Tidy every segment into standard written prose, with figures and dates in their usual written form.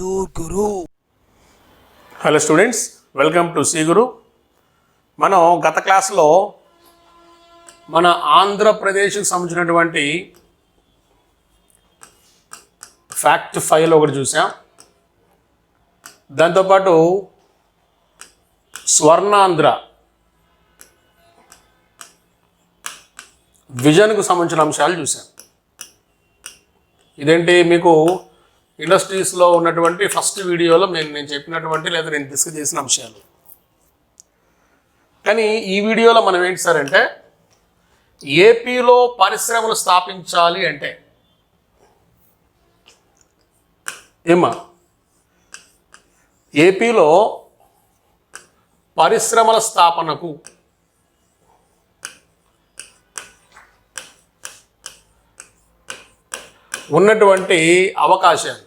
Guru. Hello students, welcome to C Guru. మనం గత క్లాస్లో మన ఆంధ్రప్రదేశ్కి సంబంధించినటువంటి ఫ్యాక్ట్ ఫైల్ ఒకటి చూసాం. దాంతోపాటు స్వర్ణాంధ్ర విజన్కు సంబంధించిన అంశాలు చూసాం. ఇదేంటి, మీకు ఇండస్ట్రీస్లో ఉన్నటువంటి ఫస్ట్ వీడియోలో నేను చెప్పినటువంటి లేదా నేను డిస్కస్ చేసిన అంశాలు. కానీ ఈ వీడియోలో మనం ఏంటి సార్ అంటే, ఏపీలో పరిశ్రమలు స్థాపించాలి అంటే ఏపీలో పరిశ్రమల స్థాపనకు ఉన్నటువంటి అవకాశాలు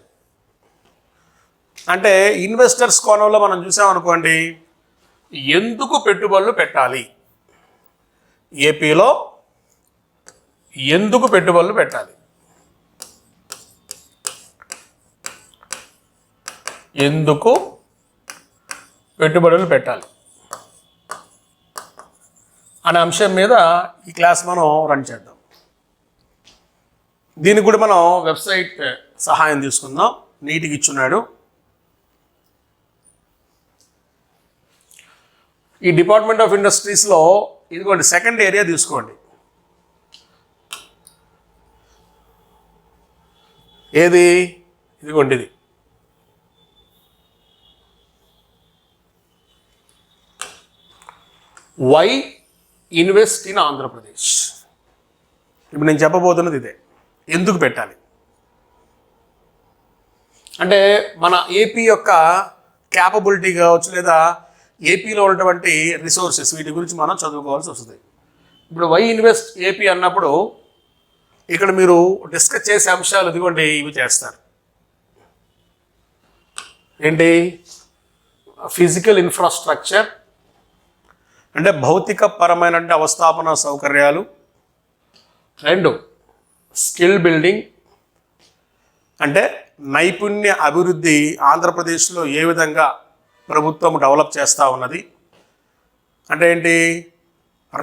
అంటే ఇన్వెస్టర్స్ కోణంలో మనం చూసామనుకోండి, ఎందుకు పెట్టుబడులు పెట్టాలి, ఏపీలో ఎందుకు పెట్టుబడులు పెట్టాలి, ఎందుకు పెట్టుబడులు పెట్టాలి అనే అంశం మీద ఈ క్లాస్ మనం రన్ చేద్దాం. దీనికి కూడా మనం వెబ్సైట్ సహాయం తీసుకుందాం. నీట్గా ఇచ్చున్నాడు. ఈ డిపార్ట్మెంట్ ఆఫ్ ఇండస్ట్రీస్లో ఇదిగోండి సెకండ్ ఏరియా తీసుకోండి. ఏది? ఇదిగోండి, ఇది వై ఇన్వెస్ట్ ఇన్ ఆంధ్రప్రదేశ్. ఇప్పుడు నేను చెప్పబోతున్నది ఇదే. ఎందుకు పెట్టాలి అంటే, మన ఏపీ యొక్క క్యాపబిలిటీ కావచ్చు, లేదా ఏపీలో ఉన్నటువంటి రిసోర్సెస్, వీటి గురించి మనం చదువుకోవాల్సి వస్తుంది. ఇప్పుడు వై ఇన్వెస్ట్ ఏపీ అన్నప్పుడు ఇక్కడ మీరు డిస్కస్ చేసే అంశాలు ఇదిగోండి, ఇవి చేస్తారు. ఏంటి? ఫిజికల్ ఇన్ఫ్రాస్ట్రక్చర్ అంటే భౌతిక పరమైన అవస్థాపన సౌకర్యాలు. రెండు, స్కిల్ బిల్డింగ్ అంటే నైపుణ్య అభివృద్ధి ఆంధ్రప్రదేశ్లో ఏ విధంగా ప్రభుత్వం డెవలప్ చేస్తూ ఉన్నది. అంటే ఏంటి?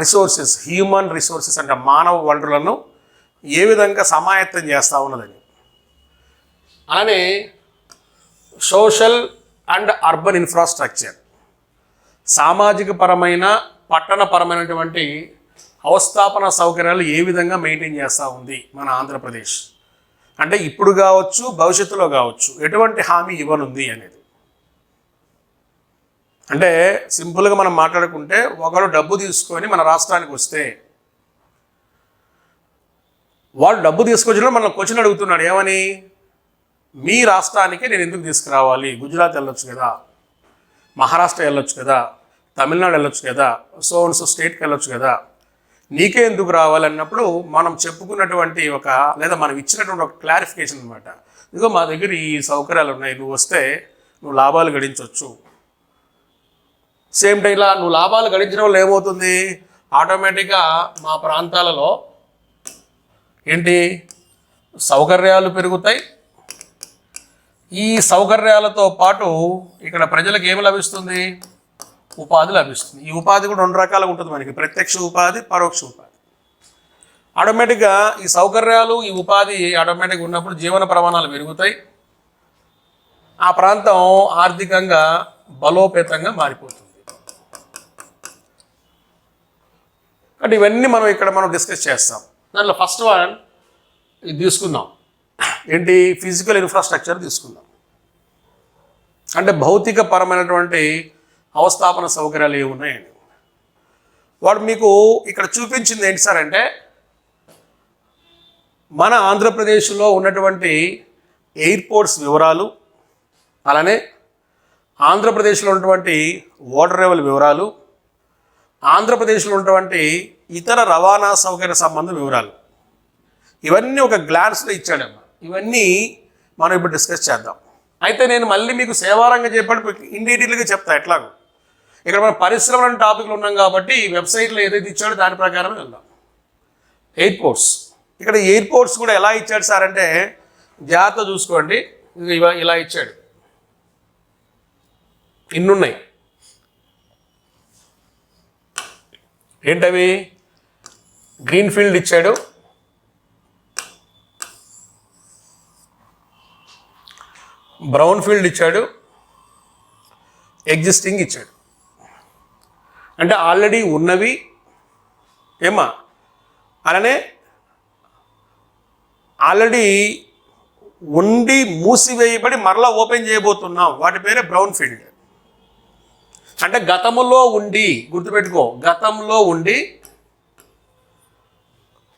రిసోర్సెస్, హ్యూమన్ రిసోర్సెస్ అంటే మానవ వనరులను ఏ విధంగా సమాయత్తం చేస్తూ ఉన్నదని. అలానే సోషల్ అండ్ అర్బన్ ఇన్ఫ్రాస్ట్రక్చర్, సామాజిక పరమైన పట్టణపరమైనటువంటి అవస్థాపన సౌకర్యాలు ఏ విధంగా మెయింటైన్ చేస్తూ ఉంది మన ఆంధ్రప్రదేశ్. అంటే ఇప్పుడు కావచ్చు, భవిష్యత్తులో కావచ్చు, ఎటువంటి హామీ ఇవ్వనుంది అనేది. అంటే సింపుల్గా మనం మాట్లాడుకుంటే, ఒకడు డబ్బు తీసుకొని మన రాష్ట్రానికి వస్తే, వాడు డబ్బు తీసుకొచ్చినా మన క్వశ్చన్ అడుగుతున్నాడు, ఏమని? మీ రాష్ట్రానికి నేను ఎందుకు తీసుకురావాలి? గుజరాత్ వెళ్ళొచ్చు కదా, మహారాష్ట్ర వెళ్ళొచ్చు కదా, తమిళనాడు వెళ్ళొచ్చు కదా, సో స్టేట్కి వెళ్ళొచ్చు కదా, నీకే ఎందుకు రావాలన్నప్పుడు మనం చెప్పుకున్నటువంటి లేదా మనం ఇచ్చినటువంటి ఒక క్లారిఫికేషన్ అనమాట. ఇదిగో మా దగ్గర ఈ సౌకర్యాలు ఉన్నాయి, నువ్వు వస్తే నువ్వు లాభాలు గడించవచ్చు. సేమ్ టైంలో నువ్వు లాభాలు గడించడం వల్ల ఏమవుతుంది? ఆటోమేటిక్గా మా ప్రాంతాలలో ఏంటి, సౌకర్యాలు పెరుగుతాయి. ఈ సౌకర్యాలతో పాటు ఇక్కడ ప్రజలకు ఏమి లభిస్తుంది? ఉపాధి లభిస్తుంది. ఈ ఉపాధి కూడా రెండు రకాలుగా ఉంటుంది మనకి, ప్రత్యక్ష ఉపాధి, పరోక్ష ఉపాధి. ఆటోమేటిక్గా ఈ సౌకర్యాలు, ఈ ఉపాధి ఆటోమేటిక్గా ఉన్నప్పుడు జీవన ప్రమాణాలు పెరుగుతాయి. ఆ ప్రాంతం ఆర్థికంగా బలోపేతంగా మారిపోతుంది. అంటే ఇవన్నీ మనం డిస్కస్ చేస్తాం. దాంట్లో ఫస్ట్ వన్ ఇది తీసుకుందాం. ఏంటి? ఫిజికల్ ఇన్ఫ్రాస్ట్రక్చర్ తీసుకుందాం. అంటే భౌతిక పరమైనటువంటి అవస్థాపన సౌకర్యాలు ఏమున్నాయండి. వాడు మీకు ఇక్కడ చూపించింది ఏంటి సార్ అంటే, మన ఆంధ్రప్రదేశ్లో ఉన్నటువంటి ఎయిర్పోర్ట్స్ వివరాలు, అలానే ఆంధ్రప్రదేశ్లో ఉన్నటువంటి వాటర్ లెవెల్ వివరాలు, ఆంధ్రప్రదేశ్లో ఉన్నటువంటి ఇతర రవాణా సౌకర్య సంబంధ వివరాలు, ఇవన్నీ ఒక గ్లాన్స్లో ఇచ్చాడమ్మా. ఇవన్నీ మనం ఇప్పుడు డిస్కస్ చేద్దాం. అయితే నేను మళ్ళీ మీకు సేవారంగా చెప్పాడు, ఇన్ డీటెయిల్గా చెప్తా ఎట్లాగో. ఇక్కడ మనం పరిశ్రమల టాపిక్లు ఉన్నాం కాబట్టి ఈ వెబ్సైట్లో ఏదైతే ఇచ్చాడో దాని ప్రకారం వెళ్దాం. ఎయిర్పోర్ట్స్, ఇక్కడ ఎయిర్పోర్ట్స్ కూడా ఎలా ఇచ్చాడు సార్ అంటే, జాగ్రత్త చూసుకోండి. ఇలా ఇచ్చాడు. ఇన్నున్నాయి. ఏంటవి? గ్రీన్ ఫీల్డ్ ఇచ్చాడు, బ్రౌన్ ఫీల్డ్ ఇచ్చాడు, ఎగ్జిస్టింగ్ ఇచ్చాడు. అంటే ఆల్రెడీ ఉన్నవి ఏమా, అలానే ఆల్రెడీ ఉండి మూసివేయబడి మరలా ఓపెన్ చేయబోతున్నాం, వాటి పేరే బ్రౌన్ ఫీల్డ్. అంటే గతంలో ఉండి, గుర్తుపెట్టుకో, గతంలో ఉండి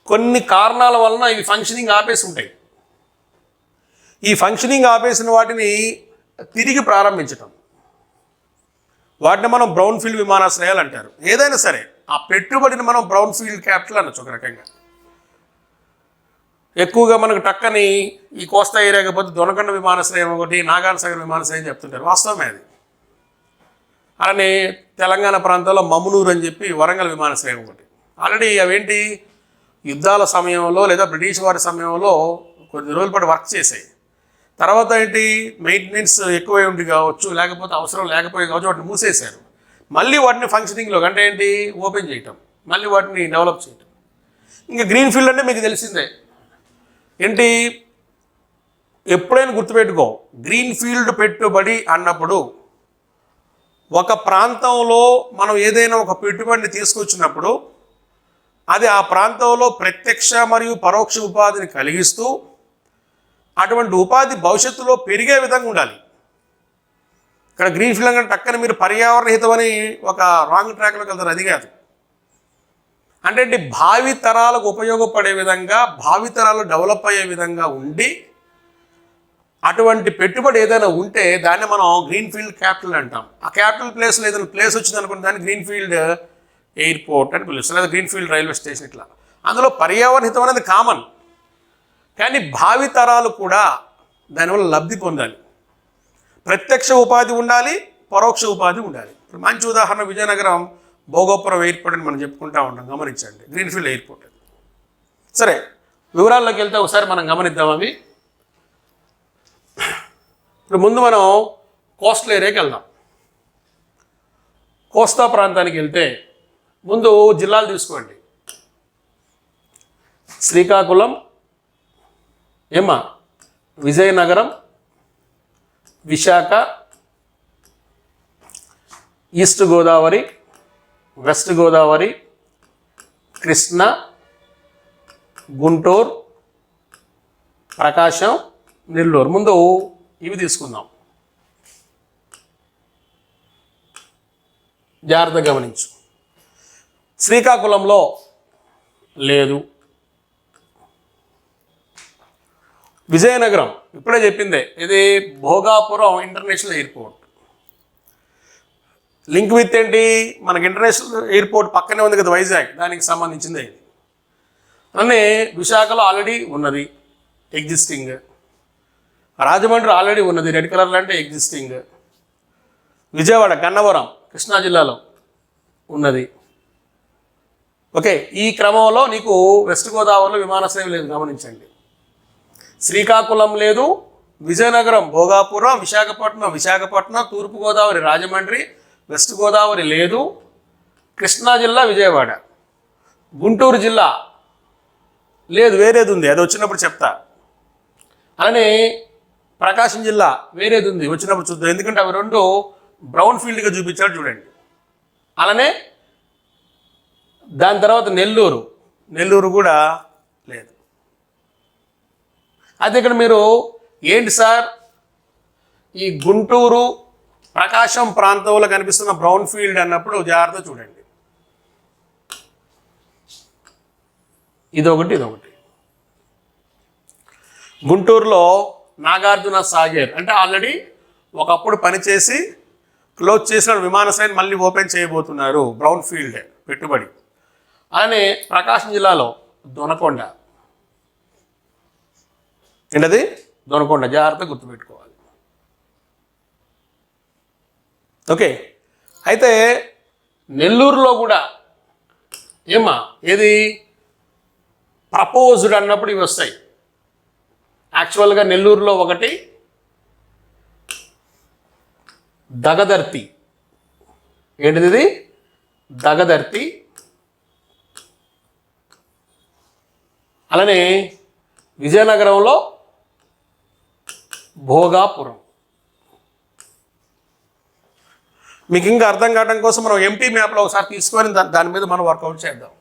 కొన్ని కారణాల వలన ఇవి ఫంక్షనింగ్ ఆపేసి ఉంటాయి. ఈ ఫంక్షనింగ్ ఆపేసిన వాటిని తిరిగి ప్రారంభించటం, వాటిని మనం బ్రౌన్ ఫీల్డ్ విమానాశ్రయాలు అంటారు. ఏదైనా సరే ఆ పెట్టుబడిని మనం బ్రౌన్ ఫీల్డ్ క్యాపిటల్ అనొచ్చు ఒక రకంగా. ఎక్కువగా మనకు టక్కని ఈ కోస్తా ఏరియా కాకపోతే దొనకొండ విమానాశ్రయం ఒకటి, నాగార్జున విమానాశ్రయం చెప్తుంటారు, వాస్తవమే అది. అలానే తెలంగాణ ప్రాంతంలో మమ్నూరు అని చెప్పి వరంగల్ విమానాశ్రయం ఒకటి. ఆల్రెడీ అవేంటి యుద్ధాల సమయంలో లేదా బ్రిటిష్ వారి సమయంలో కొద్ది రోజుల పాటు వర్క్ చేసాయి. తర్వాత ఏంటి మెయింటెనెన్స్ ఎక్కువై ఉండి కావచ్చు, లేకపోతే అవసరం లేకపోయి కావచ్చు, వాటిని మూసేశారు. మళ్ళీ వాటిని ఫంక్షనింగ్లో అంటే ఏంటి ఓపెన్ చేయటం, మళ్ళీ వాటిని డెవలప్ చేయటం. ఇంకా గ్రీన్ ఫీల్డ్ అంటే మీకు తెలిసిందే ఏంటి, ఎప్పుడైనా గుర్తుపెట్టుకో, గ్రీన్ ఫీల్డ్ పెట్టుబడి అన్నప్పుడు ఒక ప్రాంతంలో మనం ఏదైనా ఒక పెట్టుబడిని తీసుకొచ్చినప్పుడు అది ఆ ప్రాంతంలో ప్రత్యక్ష మరియు పరోక్ష ఉపాధిని కలిగిస్తూ అటువంటి ఉపాధి భవిష్యత్తులో పెరిగే విధంగా ఉండాలి. ఇక్కడ గ్రీన్ ఫీల్డ్ అంటే టక్కన మీరు పర్యావరణ హితమని ఒక రాంగ్ ట్రాక్లోకి వెళ్తారు, అది కాదు. అంటే భావి తరాలకు ఉపయోగపడే విధంగా, భావి తరాలు డెవలప్ అయ్యే విధంగా ఉండి అటువంటి పెట్టుబడి ఏదైనా ఉంటే దాన్ని మనం గ్రీన్ ఫీల్డ్ క్యాపిటల్ అంటాం. ఆ క్యాపిటల్ ప్లేస్లో ఏదైనా ప్లేస్ వచ్చింది అనుకుంటే దాన్ని గ్రీన్ ఫీల్డ్ ఎయిర్పోర్ట్ అని పిలుస్తారు, లేదా గ్రీన్ ఫీల్డ్ రైల్వే స్టేషన్. ఇట్లా అందులో పర్యావరణ హితం అనేది కామన్, కానీ భావి తరాలు కూడా దానివల్ల లబ్ధి పొందాలి. ప్రత్యక్ష ఉపాధి ఉండాలి, పరోక్ష ఉపాధి ఉండాలి. ఇప్పుడు మంచి ఉదాహరణ విజయనగరం భోగోపురం ఎయిర్పోర్ట్ అని మనం చెప్పుకుంటూ ఉంటాం, గమనించండి, గ్రీన్ ఫీల్డ్ ఎయిర్పోర్ట్ అది. సరే వివరాల్లోకి వెళ్తే ఒకసారి మనం గమనిద్దాం అవి. ఇప్పుడు ముందు మనం కోస్టల్ ఏరియాకి వెళ్దాం. కోస్తా ప్రాంతానికి వెళ్తే ముందు జిల్లాలు తీసుకోండి. శ్రీకాకుళం, ఏమా, విజయనగరం, విశాఖ, ఈస్ట్ గోదావరి, వెస్ట్ గోదావరి, కృష్ణా, గుంటూరు, ప్రకాశం, నెల్లూరు. ముందు ఇవి తీసుకుందాం, జాగ్రత్తగా గమనించు. శ్రీకాకుళంలో లేదు, విజయనగరం ఇప్పుడే చెప్పిందే, ఇది Bhogapuram international airport. Link with ఏంటి, మనకి ఇంటర్నేషనల్ ఎయిర్పోర్ట్ పక్కనే ఉంది కదా వైజాగ్, దానికి సంబంధించిందే ఇది. అలానే విశాఖలో ఆల్రెడీ ఉన్నది ఎగ్జిస్టింగ్, రాజమండ్రి ఆల్రెడీ ఉన్నది రెడ్ కలర్లో అంటే ఎగ్జిస్టింగ్, విజయవాడ గన్నవరం కృష్ణా జిల్లాలో ఉన్నది. ఓకే, ఈ క్రమంలో నీకు వెస్ట్ గోదావరిలో విమానాశ్రయం లేదు, గమనించండి. శ్రీకాకుళం లేదు, విజయనగరం భోగాపురం, విశాఖపట్నం, తూర్పుగోదావరి రాజమండ్రి, వెస్ట్ గోదావరి లేదు, కృష్ణా జిల్లా విజయవాడ, గుంటూరు జిల్లా లేదు, వేరేది ఉంది, అది వచ్చినప్పుడు చెప్తా. అలానే ప్రకాశం జిల్లా వేరేది ఉంది, వచ్చినప్పుడు చూద్దాం, ఎందుకంటే అవి రెండు బ్రౌన్ ఫీల్డ్గా చూపించాడు చూడండి. అలానే దాని తర్వాత నెల్లూరు కూడా లేదు. అయితే ఇక్కడ మీరు ఏంటి సార్, ఈ గుంటూరు ప్రకాశం ప్రాంతంలో కనిపిస్తున్న బ్రౌన్ ఫీల్డ్ అన్నప్పుడు జాగ్రత్త చూడండి, ఇదొకటి. గుంటూరులో నాగార్జున సాగర్ అంటే ఆల్రెడీ ఒకప్పుడు పనిచేసి క్లోజ్ చేసిన విమానాశ్రయాన్ని మళ్ళీ ఓపెన్ చేయబోతున్నారు, బ్రౌన్ ఫీల్డ్ పెట్టుబడి. అలానే ప్రకాశం జిల్లాలో దొనకొండ, ఏంటది దొనకొండ, జాగ్రత్తగా గుర్తుపెట్టుకోవాలి. ఓకే, అయితే నెల్లూరులో కూడా ఏది ప్రపోజ్డ్ అన్నప్పుడు ఇవి వస్తాయి. యాక్చువల్గా నెల్లూరులో ఒకటి, దగదర్తి, ఏంటిది ఇది? దగదర్తి. అలానే విజయనగరంలో భోగాపురం. మీకు ఇంకా అర్థం కావడం కోసం మనం ఎంటీ మ్యాప్లో ఒకసారి తీసుకొని దాని మీద మనం వర్కౌట్ చేద్దాం.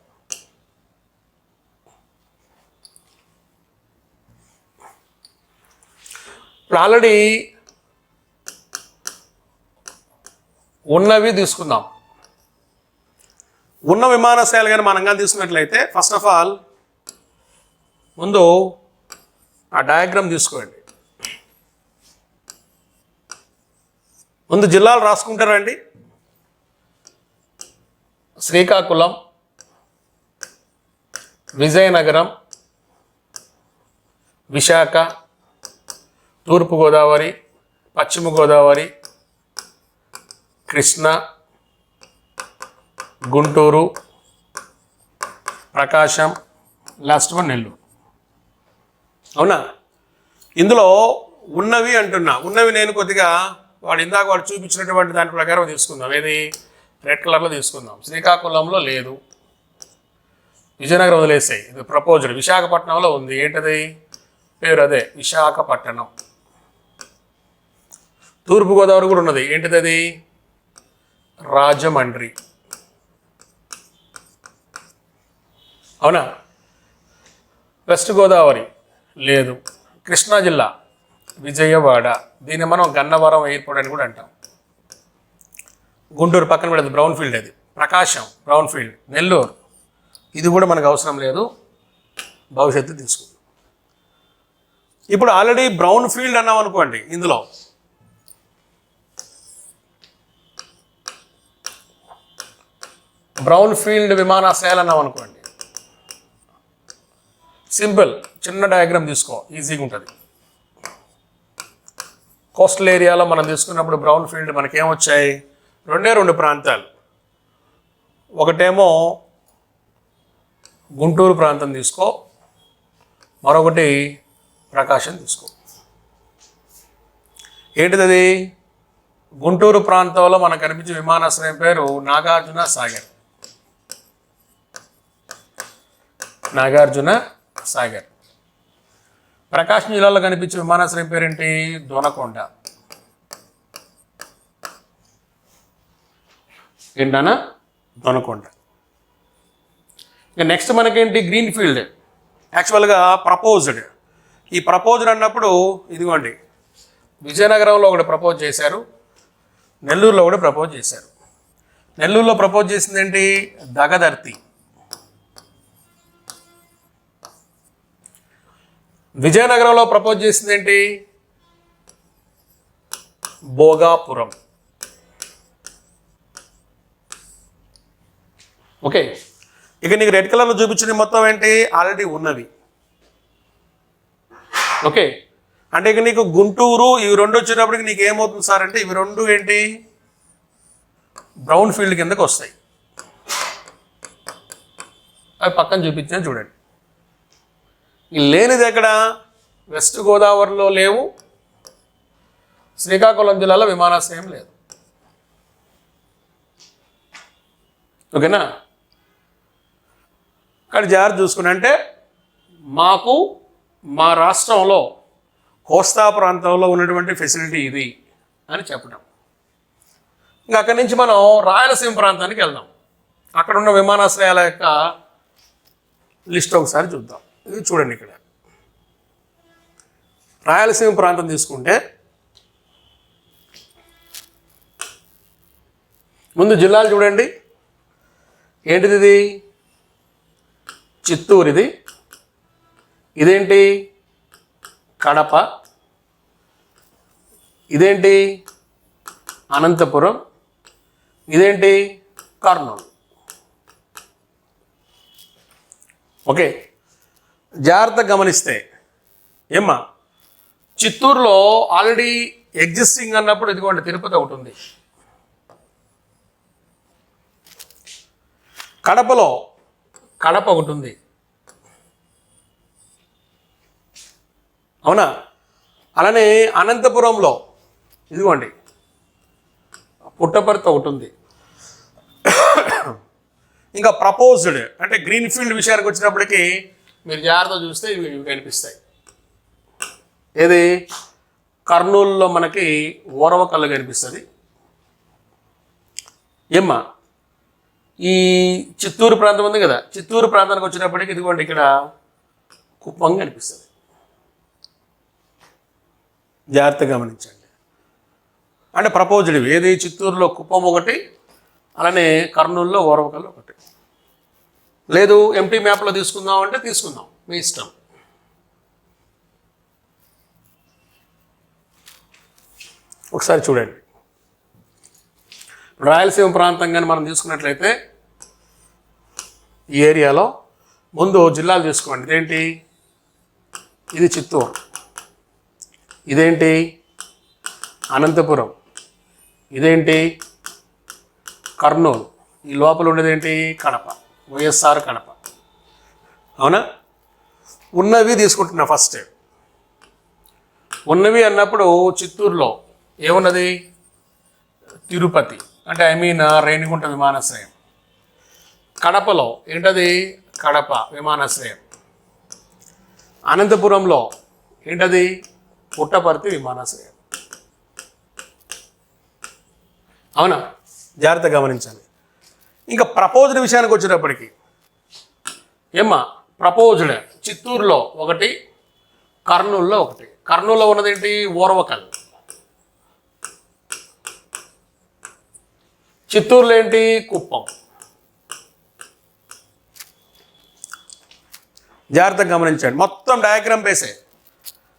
ఇప్పుడు ఆల్రెడీ ఉన్నవి తీసుకుందాం. ఉన్న విమానాశ్రయాలు కానీ మనం కానీ తీసుకున్నట్లయితే ఫస్ట్ ఆఫ్ ఆల్ ముందు ఆ డయాగ్రామ్ తీసుకోండి. ముందు జిల్లాలు రాసుకుంటారండి. శ్రీకాకుళం, విజయనగరం, విశాఖ, తూర్పుగోదావరి, పశ్చిమ గోదావరి, కృష్ణా, గుంటూరు, ప్రకాశం, లాస్ట్ వన్ నెల్లూరు. అవునా? ఇందులో ఉన్నవి అంటున్నా. ఉన్నవి నేను కొద్దిగా వాడు చూపించినటువంటి దాని ప్రకారం తీసుకుందాం. ఏది? రెడ్ కలర్లో తీసుకుందాం. శ్రీకాకుళంలో లేదు, విజయనగరం వదిలేసాయి, ఇది ప్రపోజ్డ్. విశాఖపట్నంలో ఉంది. ఏంటది పేరు? అదే విశాఖపట్నం. తూర్పుగోదావరి కూడా ఉన్నది. ఏంటిది అది? రాజమండ్రి. అవునా? వెస్ట్ గోదావరి లేదు. కృష్ణా జిల్లా విజయవాడ, దీన్ని మనం గన్నవరం ఎయిర్పోర్ట్ అని కూడా అంటాం. గుంటూరు పక్కన పడేది బ్రౌన్ ఫీల్డ్, అది ప్రకాశం బ్రౌన్ ఫీల్డ్. నెల్లూరు, ఇది కూడా మనకు అవసరం లేదు, భవిష్యత్తు తీసుకుందాం. ఇప్పుడు ఆల్రెడీ బ్రౌన్ ఫీల్డ్ అన్నాం అనుకోండి, ఇందులో బ్రౌన్ ఫీల్డ్ విమానాశ్రయాలు అన్నాం అనుకోండి, సింపుల్ చిన్న డయాగ్రామ్ తీసుకో, ఈజీగా ఉంటుంది. కోస్టల్ ఏరియాలో మనం తీసుకున్నప్పుడు బ్రౌన్ ఫీల్డ్ మనకేమొచ్చాయి? రెండు ప్రాంతాలు. ఒకటేమో గుంటూరు ప్రాంతం తీసుకో, మరొకటి ప్రకాశం తీసుకో. ఏంటిది? గుంటూరు ప్రాంతంలో మనకు కనిపించే విమానాశ్రయం పేరు నాగార్జున సాగర్. నాగార్జున సాగర్. ప్రకాశం జిల్లాలో కనిపించే విమానాశ్రయం పేరేంటి? దొనకొండ. ఏంటన్నా? దొనకొండ. ఇక నెక్స్ట్ మనకేంటి? Green field. యాక్చువల్గా ప్రపోజ్డ్. ఈ ప్రపోజ్డ్ అన్నప్పుడు ఇదిగోండి, విజయనగరంలో ఒకటి ప్రపోజ్ చేశారు, నెల్లూరులో కూడా ప్రపోజ్ చేశారు. నెల్లూరులో ప్రపోజ్ చేసింది ఏంటి? దగదర్తి. విజయనగరంలో ప్రపోజ్ చేసింది ఏంటి? భోగాపురం. ఓకే, ఇక నీకు రెడ్ కలర్లో చూపించిన మొత్తం ఏంటి? ఆల్రెడీ ఉన్నవి. ఓకే, అంటే ఇక నీకు గుంటూరు ఇవి రెండు వచ్చినప్పటికి నీకు ఏమవుతుంది సార్ అంటే, ఇవి రెండు ఏంటి? బ్రౌన్ ఫీల్డ్ కిందకి వస్తాయి. అవి పక్కన చూపించాను చూడండి. లేనిది ఎక్కడ? వెస్ట్ గోదావరిలో లేవు, శ్రీకాకుళం జిల్లాలో విమానాశ్రయం లేదు. ఓకేనా? కానీ జాగ్రత్త చూసుకుని, అంటే మాకు మా రాష్ట్రంలో కోస్తా ప్రాంతంలో ఉన్నటువంటి ఫెసిలిటీ ఇది అని చెప్పడం. ఇంకా అక్కడి నుంచి మనం రాయలసీమ ప్రాంతానికి వెళ్దాం. అక్కడ ఉన్న విమానాశ్రయాల యొక్క లిస్ట్ ఒకసారి చూద్దాం. ఇది చూడండి, ఇక్కడ రాయలసీమ ప్రాంతం తీసుకుంటే ముందు జిల్లాలు చూడండి. ఏంటిది? ఇది చిత్తూరు. ఇది ఇదేంటి? కడప. ఇదేంటి? అనంతపురం. ఇదేంటి? కర్నూలు. ఓకే, జాగ్రత్తగా గమనిస్తే ఏమ్మా, చిత్తూరులో ఆల్రెడీ ఎగ్జిస్టింగ్ అన్నప్పుడు ఇదిగోండి తిరుపతి ఒకటి ఉంది. కడపలో కడప ఒకటి ఉంది. అవునా? అలానే అనంతపురంలో ఇదిగోండి పుట్టపర్తి ఒకటి ఉంది. ఇంకా ప్రపోజ్డ్ అంటే గ్రీన్ ఫీల్డ్ విషయానికి వచ్చినప్పటికీ మీరు జాగ్రత్త చూస్తే ఇవి కనిపిస్తాయి. ఏది కర్నూలులో మనకి ఓరవకల్లు కనిపిస్తుంది. ఏమ్మా ఈ చిత్తూరు ప్రాంతం ఉంది కదా, చిత్తూరు ప్రాంతానికి వచ్చినప్పటికీ ఇదిగోండి ఇక్కడ కుప్పం కనిపిస్తుంది. జాగ్రత్తగా గమనించండి. అంటే ప్రపోజ్డ్ ఏది చిత్తూరులో కుప్పం ఒకటి, అలానే కర్నూలులో ఓరవకల్లు ఒకటి. లేదు ఎంటీ మ్యాప్లో తీసుకుందాం అంటే తీసుకుందాం, మీ ఇష్టం. ఒకసారి చూడండి, రాయలసీమ ప్రాంతం కానీ మనం తీసుకున్నట్లయితే ఈ ఏరియాలో ముందు జిల్లాలు తీసుకోండి. ఇదేంటి, ఇది చిత్తూరు, ఇదేంటి అనంతపురం, ఇదేంటి కర్నూలు, ఈ లోపల ఉండేదేంటి కడప, వైఎస్ఆర్ కడప. అవునా? ఉన్నవి తీసుకుంటున్నా. ఫస్ట్ ఉన్నవి అన్నప్పుడు చిత్తూరులో ఏమున్నది, తిరుపతి అంటే రేణిగుంట విమానాశ్రయం. కడపలో ఏంటది, కడప విమానాశ్రయం. అనంతపురంలో ఏంటది, పుట్టపర్తి విమానాశ్రయం. అవునా? జాగ్రత్తగా గమనించాలి. ఇంకా ప్రపోజ్డ్ విషయానికి వచ్చేటప్పటికి ఏమ్మా ప్రపోజ్డ్ చిత్తూరులో ఒకటి, కర్నూలులో ఒకటి. కర్నూలులో ఉన్నదేంటి ఓర్వకల్, చిత్తూరులో ఏంటి కుప్పం. జాగ్రత్తగా గమనించండి. మొత్తం డయాగ్రామ్ బేసే.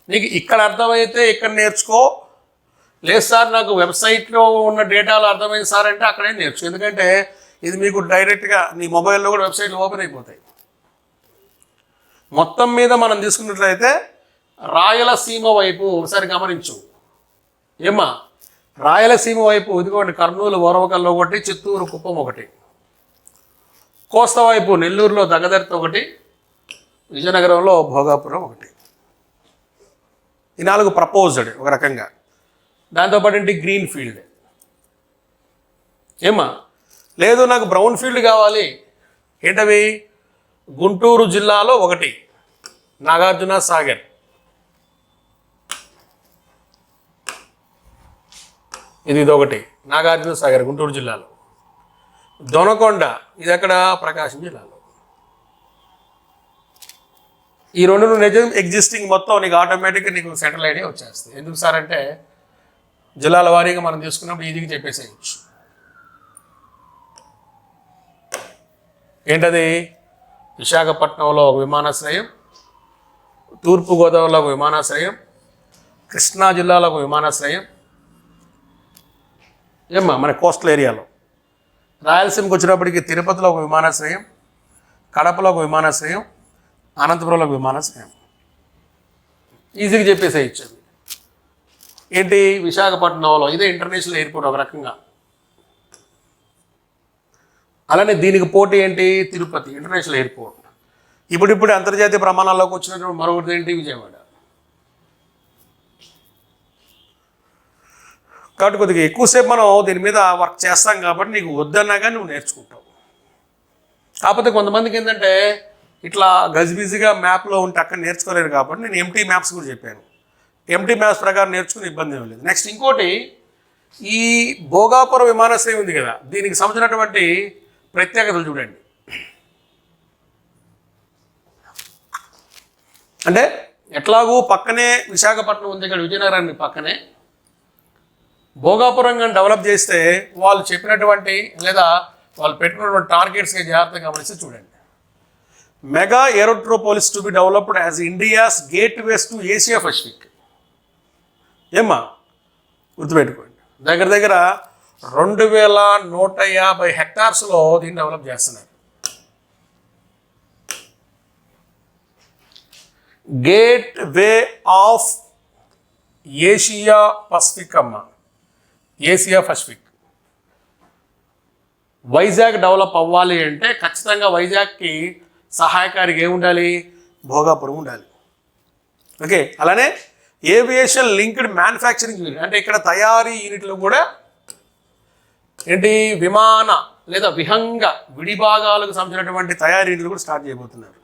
నీకు ఇక్కడ అర్థమైతే ఇక్కడ నేర్చుకో, లేదు సార్ నాకు వెబ్సైట్లో ఉన్న డేటాలో అర్థమైంది సార్ అంటే అక్కడే నేర్చుకో. ఎందుకంటే ఇది మీకు డైరెక్ట్గా నీ మొబైల్లో కూడా వెబ్సైట్లు ఓపెన్ అయిపోతాయి. మొత్తం మీద మనం తీసుకున్నట్లయితే రాయలసీమ వైపు ఒకసారి గమనించు. ఏమ్మా రాయలసీమ వైపు ఇదిగోండి కర్నూలు ఓరవకల్లో ఒకటి, చిత్తూరు కుప్పం ఒకటి. కోస్తా వైపు నెల్లూరులో దగదర్తి ఒకటి, విజయనగరంలో భోగాపురం ఒకటి. ఈ 4 ప్రపోజ్డ్ ఒక రకంగా. దాంతోపాటు ఏంటి గ్రీన్ ఫీల్డ్. ఏమ్మా లేదు నాకు బ్రౌన్ ఫీల్డ్ కావాలి, ఏంటవి గుంటూరు జిల్లాలో ఒకటి నాగార్జున సాగర్, ఇదొకటి నాగార్జున సాగర్ గుంటూరు జిల్లాలో. దొనకొండ ఇది ఎక్కడ, ప్రకాశం జిల్లాలో. ఈ రెండు నిజం ఎగ్జిస్టింగ్ మొత్తం నీకు ఆటోమేటిక్గా నీకు సెంట్రల్ ఐడియా వచ్చేస్తుంది. ఎందుకు సార్ అంటే జిల్లాల వారీగా మనం తీసుకున్నప్పుడు ఈజీగా చెప్పేసేయచ్చు. ఏంటది, విశాఖపట్నంలో ఒక విమానాశ్రయం, తూర్పుగోదావరిలో ఒక విమానాశ్రయం, కృష్ణా జిల్లాలో ఒక విమానాశ్రయం. ఏమ్మా మన కోస్టల్ ఏరియాలో. రాయలసీమకి వచ్చినప్పటికీ తిరుపతిలో ఒక విమానాశ్రయం, కడపలో ఒక విమానాశ్రయం, అనంతపురంలో ఒక విమానాశ్రయం. ఈజీగా చెప్పేసేయచ్చు. ఏంటి విశాఖపట్నంలో ఇదే ఇంటర్నేషనల్ ఎయిర్పోర్ట్ ఒక రకంగా. అలానే దీనికి పోటీ ఏంటి, తిరుపతి ఇంటర్నేషనల్ ఎయిర్పోర్ట్. ఇప్పుడు అంతర్జాతీయ ప్రమాణాల్లోకి వచ్చినటువంటి మరొకటి ఏంటి, విజయవాడ. కాబట్టి కొద్దిగా ఎక్కువసేపు మనం దీని మీద వర్క్ చేస్తాం కాబట్టి నీకు వద్దన్నా కానీ నువ్వు నేర్చుకుంటావు. కాకపోతే కొంతమందికి ఏంటంటే ఇట్లా గజిబిజిగా మ్యాప్లో ఉంటే అక్కడ నేర్చుకోలేరు కాబట్టి నేను ఎంటీ మ్యాప్స్ కూడా చెప్పాను. ఎంటీ మ్యాప్స్ ప్రకారం నేర్చుకునే ఇబ్బంది ఏం లేదు. నెక్స్ట్ ఇంకోటి, ఈ భోగాపురం విమానాశ్రయం ఉంది కదా, దీనికి సంబంధించినటువంటి ప్రత్యేకతలు చూడండి. అంటే ఎట్లాగూ పక్కనే విశాఖపట్నం ఉంది, ఇక్కడ విజయనగరాన్ని పక్కనే. భోగాపురం కానీ డెవలప్ చేస్తే వాళ్ళు చెప్పినటువంటి లేదా వాళ్ళు పెట్టుకున్నటువంటి టార్గెట్స్కి జాగ్రత్తగా గమనిస్తే చూడండి. Mega aerotropolis to be developed as India's gateways to Asia Pacific. ఏమ్మా గుర్తుపెట్టుకోండి, దగ్గర 2150 హెక్టార్స్లో దీన్ని డెవలప్ చేస్తున్నారు. Gateway of Asia Pacific అమ్మ, ఏషియా పసిఫిక్. వైజాగ్ డెవలప్ అవ్వాలి అంటే ఖచ్చితంగా వైజాగ్కి సహాయకారికి ఏముండాలి, భోగాపురం ఉండాలి. ఓకే, అలానే ఏవియేషన్ లింక్డ్ మ్యానుఫ్యాక్చరింగ్ యూనిట్ అంటే ఇక్కడ తయారీ యూనిట్లు కూడా ఏంటి విమాన లేదా విహంగ విడిభాగాలకు సంబంధించినటువంటి తయారీలు కూడా స్టార్ట్ చేయబోతున్నారు.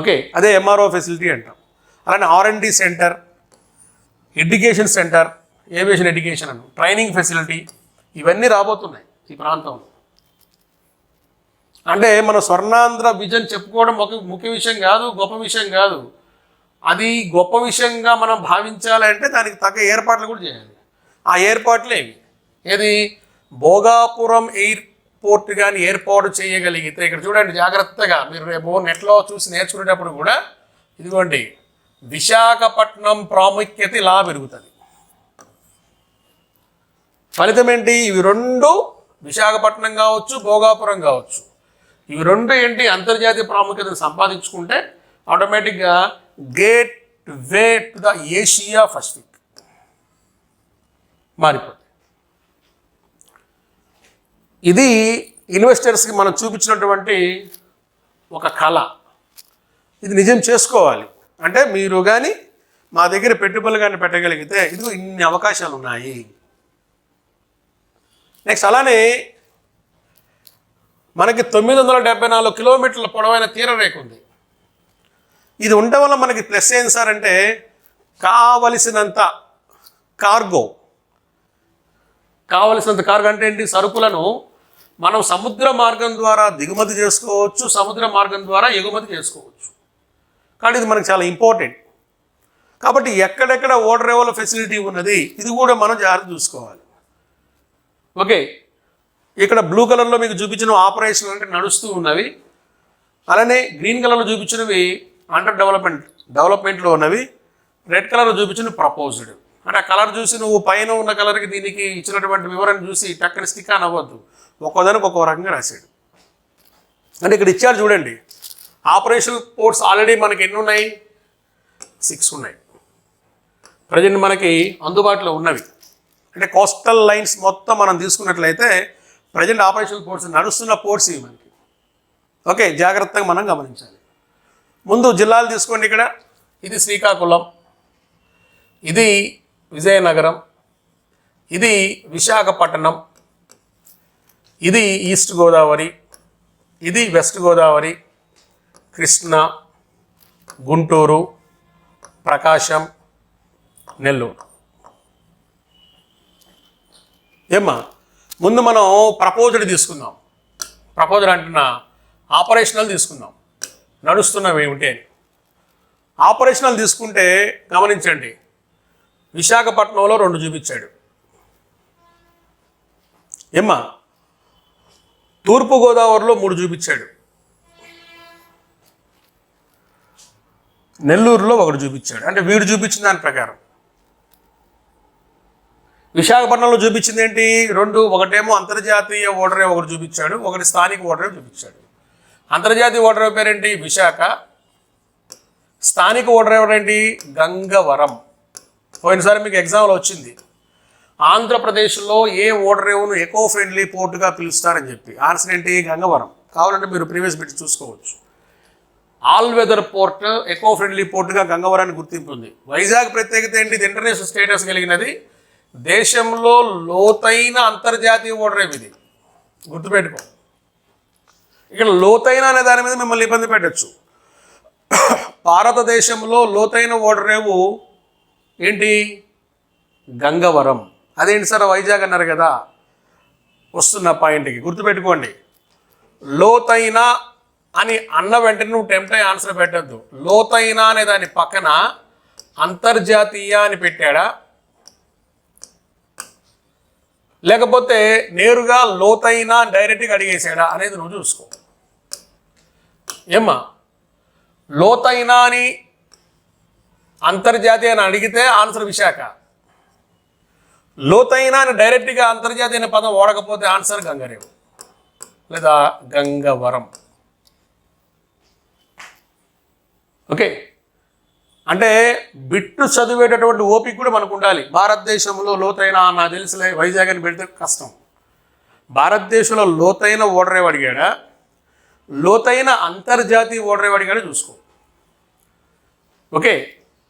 ఓకే, అదే ఎంఆర్ఓ ఫెసిలిటీ అంటాం. అలానే R&D centre, education centre, aviation education అను, ట్రైనింగ్ ఫెసిలిటీ, ఇవన్నీ రాబోతున్నాయి ఈ ప్రాంతంలో. అంటే మన స్వర్ణాంధ్ర విజన్ చెప్పుకోవడం ఒక ముఖ్య విషయం కాదు, గొప్ప విషయం కాదు. అది గొప్ప విషయంగా మనం భావించాలంటే దానికి తగ్గ ఏర్పాట్లు కూడా చేయాలి. ఆ ఏర్పాట్లు ఏది భోగాపురం ఎయిర్పోర్ట్ కానీ ఏర్పాటు చేయగలిగితే, ఇక్కడ చూడండి జాగ్రత్తగా మీరు రేపు నెట్లో చూసి నేర్చుకునేటప్పుడు కూడా ఇదిగోండి విశాఖపట్నం ప్రాముఖ్యత ఇలా పెరుగుతుంది. ఫలితం ఏంటి? ఇవి రెండు విశాఖపట్నం కావచ్చు, భోగాపురం కావచ్చు, ఇవి రెండు ఏంటి అంతర్జాతీయ ప్రాముఖ్యతను సంపాదించుకుంటే ఆటోమేటిక్గా gate way to the Asia Pacific మారిపోతుంది. ఇది ఇన్వెస్టర్స్కి మనం చూపించినటువంటి ఒక కళ. ఇది నిజం చేసుకోవాలి అంటే మీరు కానీ మా దగ్గర పెట్టుబడులు కానీ పెట్టగలిగితే ఇదిగో ఇన్ని అవకాశాలు ఉన్నాయి. నెక్స్ట్ అలానే మనకి 974 కిలోమీటర్ల పొడవైన తీరరేఖ ఉంది. ఇది ఉండటం వల్ల మనకి ప్లస్ ఏం సార్ అంటే కావలసినంత కార్గో అంటే ఏంటి? సరుకులను మనం సముద్ర మార్గం ద్వారా దిగుమతి చేసుకోవచ్చు, సముద్ర మార్గం ద్వారా ఎగుమతి చేసుకోవచ్చు. కానీ ఇది మనకు చాలా ఇంపార్టెంట్. కాబట్టి ఎక్కడెక్కడ ఓడర్ లెవెల్ ఫెసిలిటీ ఉన్నది ఇది కూడా మనం జాగ్రత్త చూసుకోవాలి. ఓకే, ఇక్కడ బ్లూ కలర్లో మీకు చూపించిన ఆపరేషన్ అంటే నడుస్తూ ఉన్నవి, అలానే గ్రీన్ కలర్లో చూపించినవి అండర్ డెవలప్మెంట్లో ఉన్నవి, రెడ్ కలర్లో చూపించిన ప్రపోజ్డ్. అంటే ఆ కలర్ చూసి నువ్వు పైన ఉన్న కలర్కి దీనికి ఇచ్చినటువంటి వివరణ చూసి టక్కని స్టిక్ అని అవ్వద్దు, ఒక్కోదానికి ఒక్కో రకంగా రాశాడు. అంటే ఇక్కడ ఇచ్చారు చూడండి, ఆపరేషనల్ పోర్ట్స్ ఆల్రెడీ మనకి ఎన్ని ఉన్నాయి? 6 ఉన్నాయి ప్రజెంట్ మనకి అందుబాటులో ఉన్నవి. అంటే కోస్టల్ లైన్స్ మొత్తం మనం తీసుకున్నట్లయితే ప్రజెంట్ ఆపరేషనల్ పోర్ట్స్ నడుస్తున్న పోర్ట్స్ ఇవి మనకి. ఓకే, జాగ్రత్తగా మనం గమనించాలి. ముందు జిల్లాలు తీసుకోండి. ఇక్కడ ఇది శ్రీకాకుళం, ఇది విజయనగరం, ఇది విశాఖపట్నం, ఇది ఈస్ట్ గోదావరి, ఇది వెస్ట్ గోదావరి, కృష్ణా, గుంటూరు, ప్రకాశం, నెల్లూరు. ఏమ్మా ముందు మనం ప్రపోజ్డ్ తీసుకుందాం. ప్రపోజ్డ్ అంటున్నా ఆపరేషనల్ తీసుకుందాం, నడుస్తున్నవి ఏమిటి అని. ఆపరేషనల్ తీసుకుంటే గమనించండి, విశాఖపట్నంలో 2 చూపించాడు. ఏమ్మా తూర్పుగోదావరిలో 3 చూపించాడు, నెల్లూరులో 1 చూపించాడు. అంటే వీడు చూపించిన దాని ప్రకారం విశాఖపట్నంలో చూపించింది ఏంటి? 2. ఒకటేమో అంతర్జాతీయ ఓడరేవ్ 1 చూపించాడు, 1 స్థానిక ఓడరేవ్ చూపించాడు. అంతర్జాతీయ ఓడరేవ్ పేరేంటి? విశాఖ. స్థానిక ఓడరేవ్ ఏంటి? గంగవరం. పోయినసారి మీకు ఎగ్జామ్లో వచ్చింది, ఆంధ్రప్రదేశ్లో ఏ ఓడరేవును ఎకో ఫ్రెండ్లీ పోర్టుగా పిలుస్తారని చెప్పి. ఆన్సర్ ఏంటి? గంగవరం. కావాలంటే మీరు ప్రీవియస్ బిట్ చూసుకోవచ్చు. All weather port, eco friendly పోర్టుగా గంగవరానికి గుర్తింపు ఉంది. వైజాగ్ ప్రత్యేకత ఏంటి? ఇది ఇంటర్నేషనల్ స్టేటస్ కలిగినది, దేశంలో లోతైన అంతర్జాతీయ ఓడరేవు. ఇది గుర్తుపెట్టుకో. ఇక్కడ లోతైన అనే దాని మీద మిమ్మల్ని ఇబ్బంది పెట్టచ్చు. భారతదేశంలో లోతైన ఓడరేవు ఏంటి? గంగవరం. అదేంటి సార్ వైజాగ్ అన్నారు కదా, వస్తున్న పాయింట్కి గుర్తుపెట్టుకోండి. లోతైన అని అన్న వెంటనే నువ్వు టెంప్ట్ అయ్యి ఆన్సర్ పెట్టద్దు. లోతైన అనే దాని పక్కన అంతర్జాతీయ అని పెట్టాడా, లేకపోతే నేరుగా లోతైన డైరెక్ట్గా అడిగేసాడా అనేది నువ్వు చూసుకో. ఏమ్మా లోతైన అని అంతర్జాతీయ అని అడిగితే ఆన్సర్ విశాఖ, లోతైన అని డైరెక్ట్గా అంతర్జాతీయ అనే పదం వాడకపోతే ఆన్సర్ గంగరేవు లేదా గంగవరం. ఓకే, అంటే బిట్టు చదివేటటువంటి ఓపిక కూడా మనకు ఉండాలి. భారతదేశంలో లోతైన నాకు తెలుసులే వైజాగ్ అని పెడితే కష్టం. భారతదేశంలో లోతైన ఓడరేవు అడిగాడా, లోతైన అంతర్జాతీయ ఓడరేవు అడిగాడా చూసుకో. ఓకే,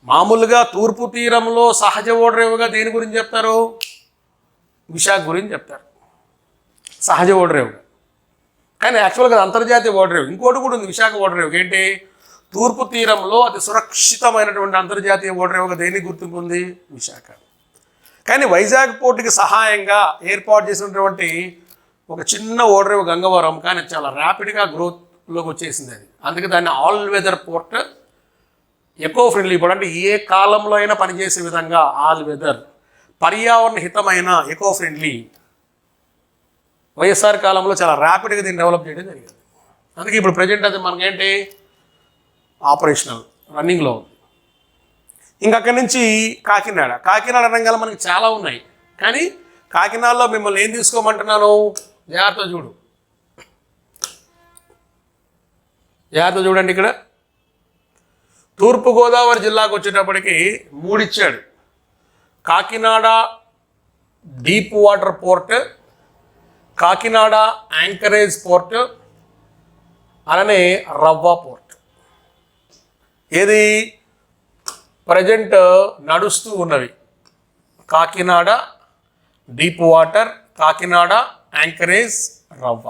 మామూలుగా తూర్పు తీరంలో సహజ ఓడరేవుగా దేని గురించి చెప్తారు? విశాఖ గురించి చెప్తారు. సహజ ఓడరేవు, కానీ యాక్చువల్గా అంతర్జాతీయ ఓడరేవు. ఇంకోటి కూడా ఉంది విశాఖ ఓడరేవు. ఏంటి? తూర్పు తీరంలో అతి సురక్షితమైనటువంటి అంతర్జాతీయ ఓడరేవుగా దేనికి గుర్తింపు ఉంది? విశాఖ. కానీ వైజాగ్ పోర్టుకి సహాయంగా ఏర్పాటు చేసినటువంటి ఒక చిన్న ఓడరేవు గంగవరం, కానీ చాలా ర్యాపిడ్గా గ్రోత్లోకి వచ్చేసింది అది. అందుకే దాన్ని all weather port, eco friendly ఇప్పుడు, అంటే ఏ కాలంలో అయినా పనిచేసే విధంగా ఆల్ వెదర్, పర్యావరణ హితమైన ఎకో ఫ్రెండ్లీ. వైఎస్ఆర్ కాలంలో చాలా ర్యాపిడ్గా దీన్ని డెవలప్ చేయడం జరిగింది. అందుకే ఇప్పుడు ప్రజెంట్ అది మనకేంటి ఆపరేషనల్ రన్నింగ్లో ఉంది. ఇంకా అక్కడి నుంచి కాకినాడ రంగాలు మనకి చాలా ఉన్నాయి. కానీ కాకినాడలో మిమ్మల్ని ఏం తీసుకోమంటున్నాను? జాగ్రత్త చూడండి. ఇక్కడ తూర్పుగోదావరి జిల్లాకు వచ్చేటప్పటికి 3 ఇచ్చాడు. Kakinada deep water port, Kakinada anchorage port, అలానే రవ్వ పోర్ట్. ఏది ప్రజెంట్ నడుస్తూ ఉన్నవి? Kakinada deep water, Kakinada anchorage, రవ్వ.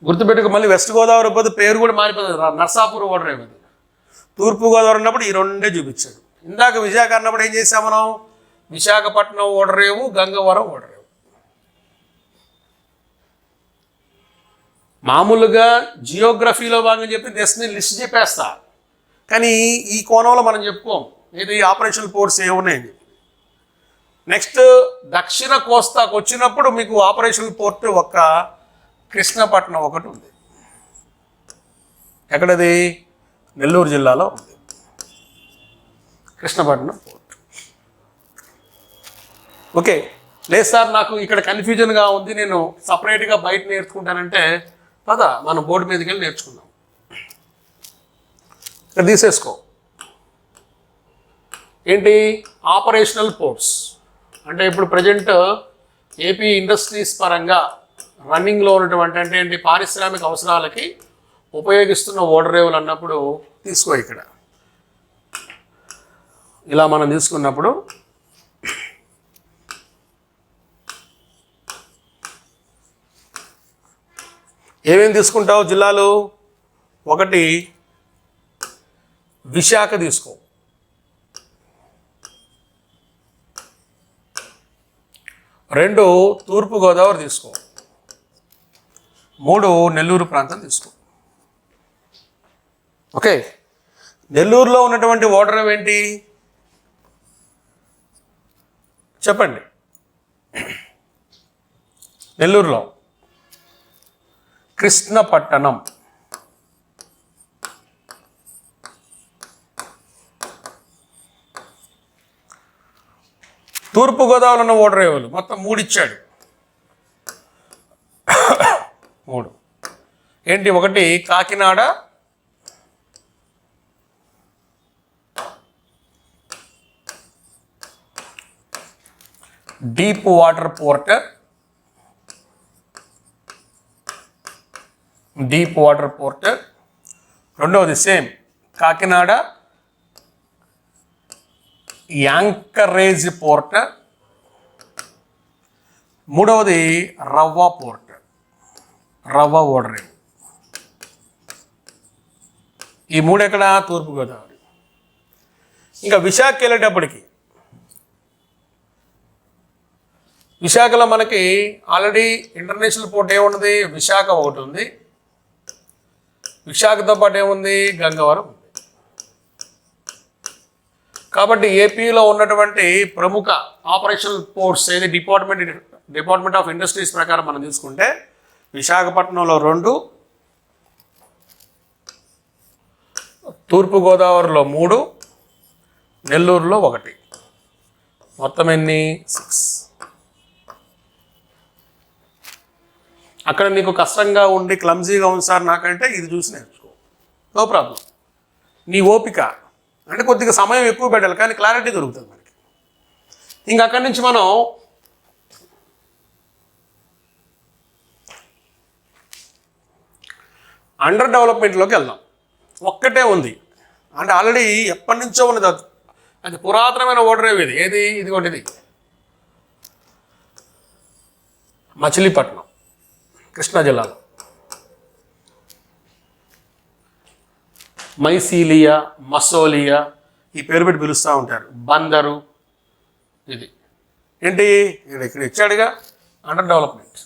గుర్తుపెట్టుకు. మళ్ళీ వెస్ట్ గోదావరి పోతే పేరు కూడా మారిపోతుంది, నర్సాపూర్ ఓడరేవు. అది తూర్పుగోదావరి ఉన్నప్పుడు ఈ రెండే చూపించాడు. ఇందాక విశాఖ అన్నప్పుడు ఏం చేసాం మనం? విశాఖపట్నం ఓడరేవు, గంగవరం ఓడరేవు. మామూలుగా జియోగ్రఫీలో భాగంగా చెప్పి దశని లిస్ట్ చెప్పేస్తా, కానీ ఈ కోణంలో మనం చెప్పుకోం. ఇది ఆపరేషనల్ పోర్ట్స్ ఏమున్నాయండి. నెక్స్ట్ దక్షిణ కోస్తాకు వచ్చినప్పుడు మీకు ఆపరేషనల్ పోర్ట్ ఒక్క కృష్ణపట్నం ఒకటి ఉంది. ఎక్కడది? నెల్లూరు జిల్లాలో ఉంది కృష్ణపట్నం పోర్ట్. ఓకే. లేదు సార్ నాకు ఇక్కడ కన్ఫ్యూజన్గా ఉంది, నేను సపరేట్గా బయట నేర్చుకుంటానంటే పద మనం బోర్డు మీదకి వెళ్ళి నేర్చుకుందాం. ఇక్కడ తీసేసుకో. ఏంటి? ఆపరేషనల్ పోర్ట్స్ అంటే ఇప్పుడు ప్రజెంట్ ఏపీ ఇండస్ట్రీస్ పరంగా రన్నింగ్లో ఉన్నటువంటి, అంటే ఏంటి, పారిశ్రామిక అవసరాలకి ఉపయోగిస్తున్న ఓడరేవులు అన్నప్పుడు తీసుకో. ఇక్కడ ఇలా మనం తీసుకున్నప్పుడు ఏమేమి తీసుకుంటావు? జిల్లాలు 1 విశాఖ తీసుకో, 2 తూర్పుగోదావరి తీసుకో, 3 నెల్లూరు ప్రాంతం తీసుకో. ఓకే. నెల్లూరులో ఉన్నటువంటి ఓడరేవు ఏంటి చెప్పండి? నెల్లూరులో కృష్ణపట్టణం. తూర్పుగోదావరిలో ఉన్న ఓడరేవులు మొత్తం 3 ఇచ్చాడు. 3 ఏంటి? 1 కాకినాడ, డీప్ వాటర్ పోర్ట్, రెండవది సేమ్ కాకినాడ యాంకరేజ్ పోర్ట్, మూడవది రవ్వ పోర్ట్, రవ్వ ఓడరేవు. ఈ 3 ఎక్కడ? తూర్పుగోదావరి. ఇంకా విశాఖకి వెళ్ళేటప్పటికి విశాఖలో మనకి ఆల్రెడీ ఇంటర్నేషనల్ పోర్ట్ ఏమున్నది? విశాఖ ఒకటి ఉంది. విశాఖతో పాటు ఏముంది? గంగవరం ఉంది. కాబట్టి ఏపీలో ఉన్నటువంటి ప్రముఖ ఆపరేషనల్ పోర్ట్స్ ఏది డిపార్ట్మెంట్ ఆఫ్ ఇండస్ట్రీస్ ప్రకారం మనం తీసుకుంటే విశాఖపట్నంలో 2, తూర్పుగోదావరిలో 3, నెల్లూరులో 1. మొత్తం ఎన్ని? 6. అక్కడ నీకు కష్టంగా ఉండి క్లమ్జీగా ఉంది సార్ నాకంటే ఇది చూసి నేర్చుకో, నో ప్రాబ్లం. నీ ఓపిక అంటే కొద్దిగా సమయం ఎక్కువ పెట్టాలి, కానీ క్లారిటీ దొరుకుతుంది మనకి. ఇంకా అక్కడి నుంచి మనం అండర్ డెవలప్మెంట్లోకి వెళ్దాం. ఒక్కటే ఉంది అంటే ఆల్రెడీ ఎప్పటి నుంచో ఉన్నది, అది పురాతనమైన ఓడరేవు. ఇది ఏది? ఇదిగోండి, ఇది మచిలీపట్నం కృష్ణా జిల్లాలో. మైసీలియా, మసోలియా ఈ పేరు పెట్టి పిలుస్తూ ఉంటారు. బందరు ఇది ఏంటి ఇక్కడ ఇచ్చాడుగా అండర్ డెవలప్మెంట్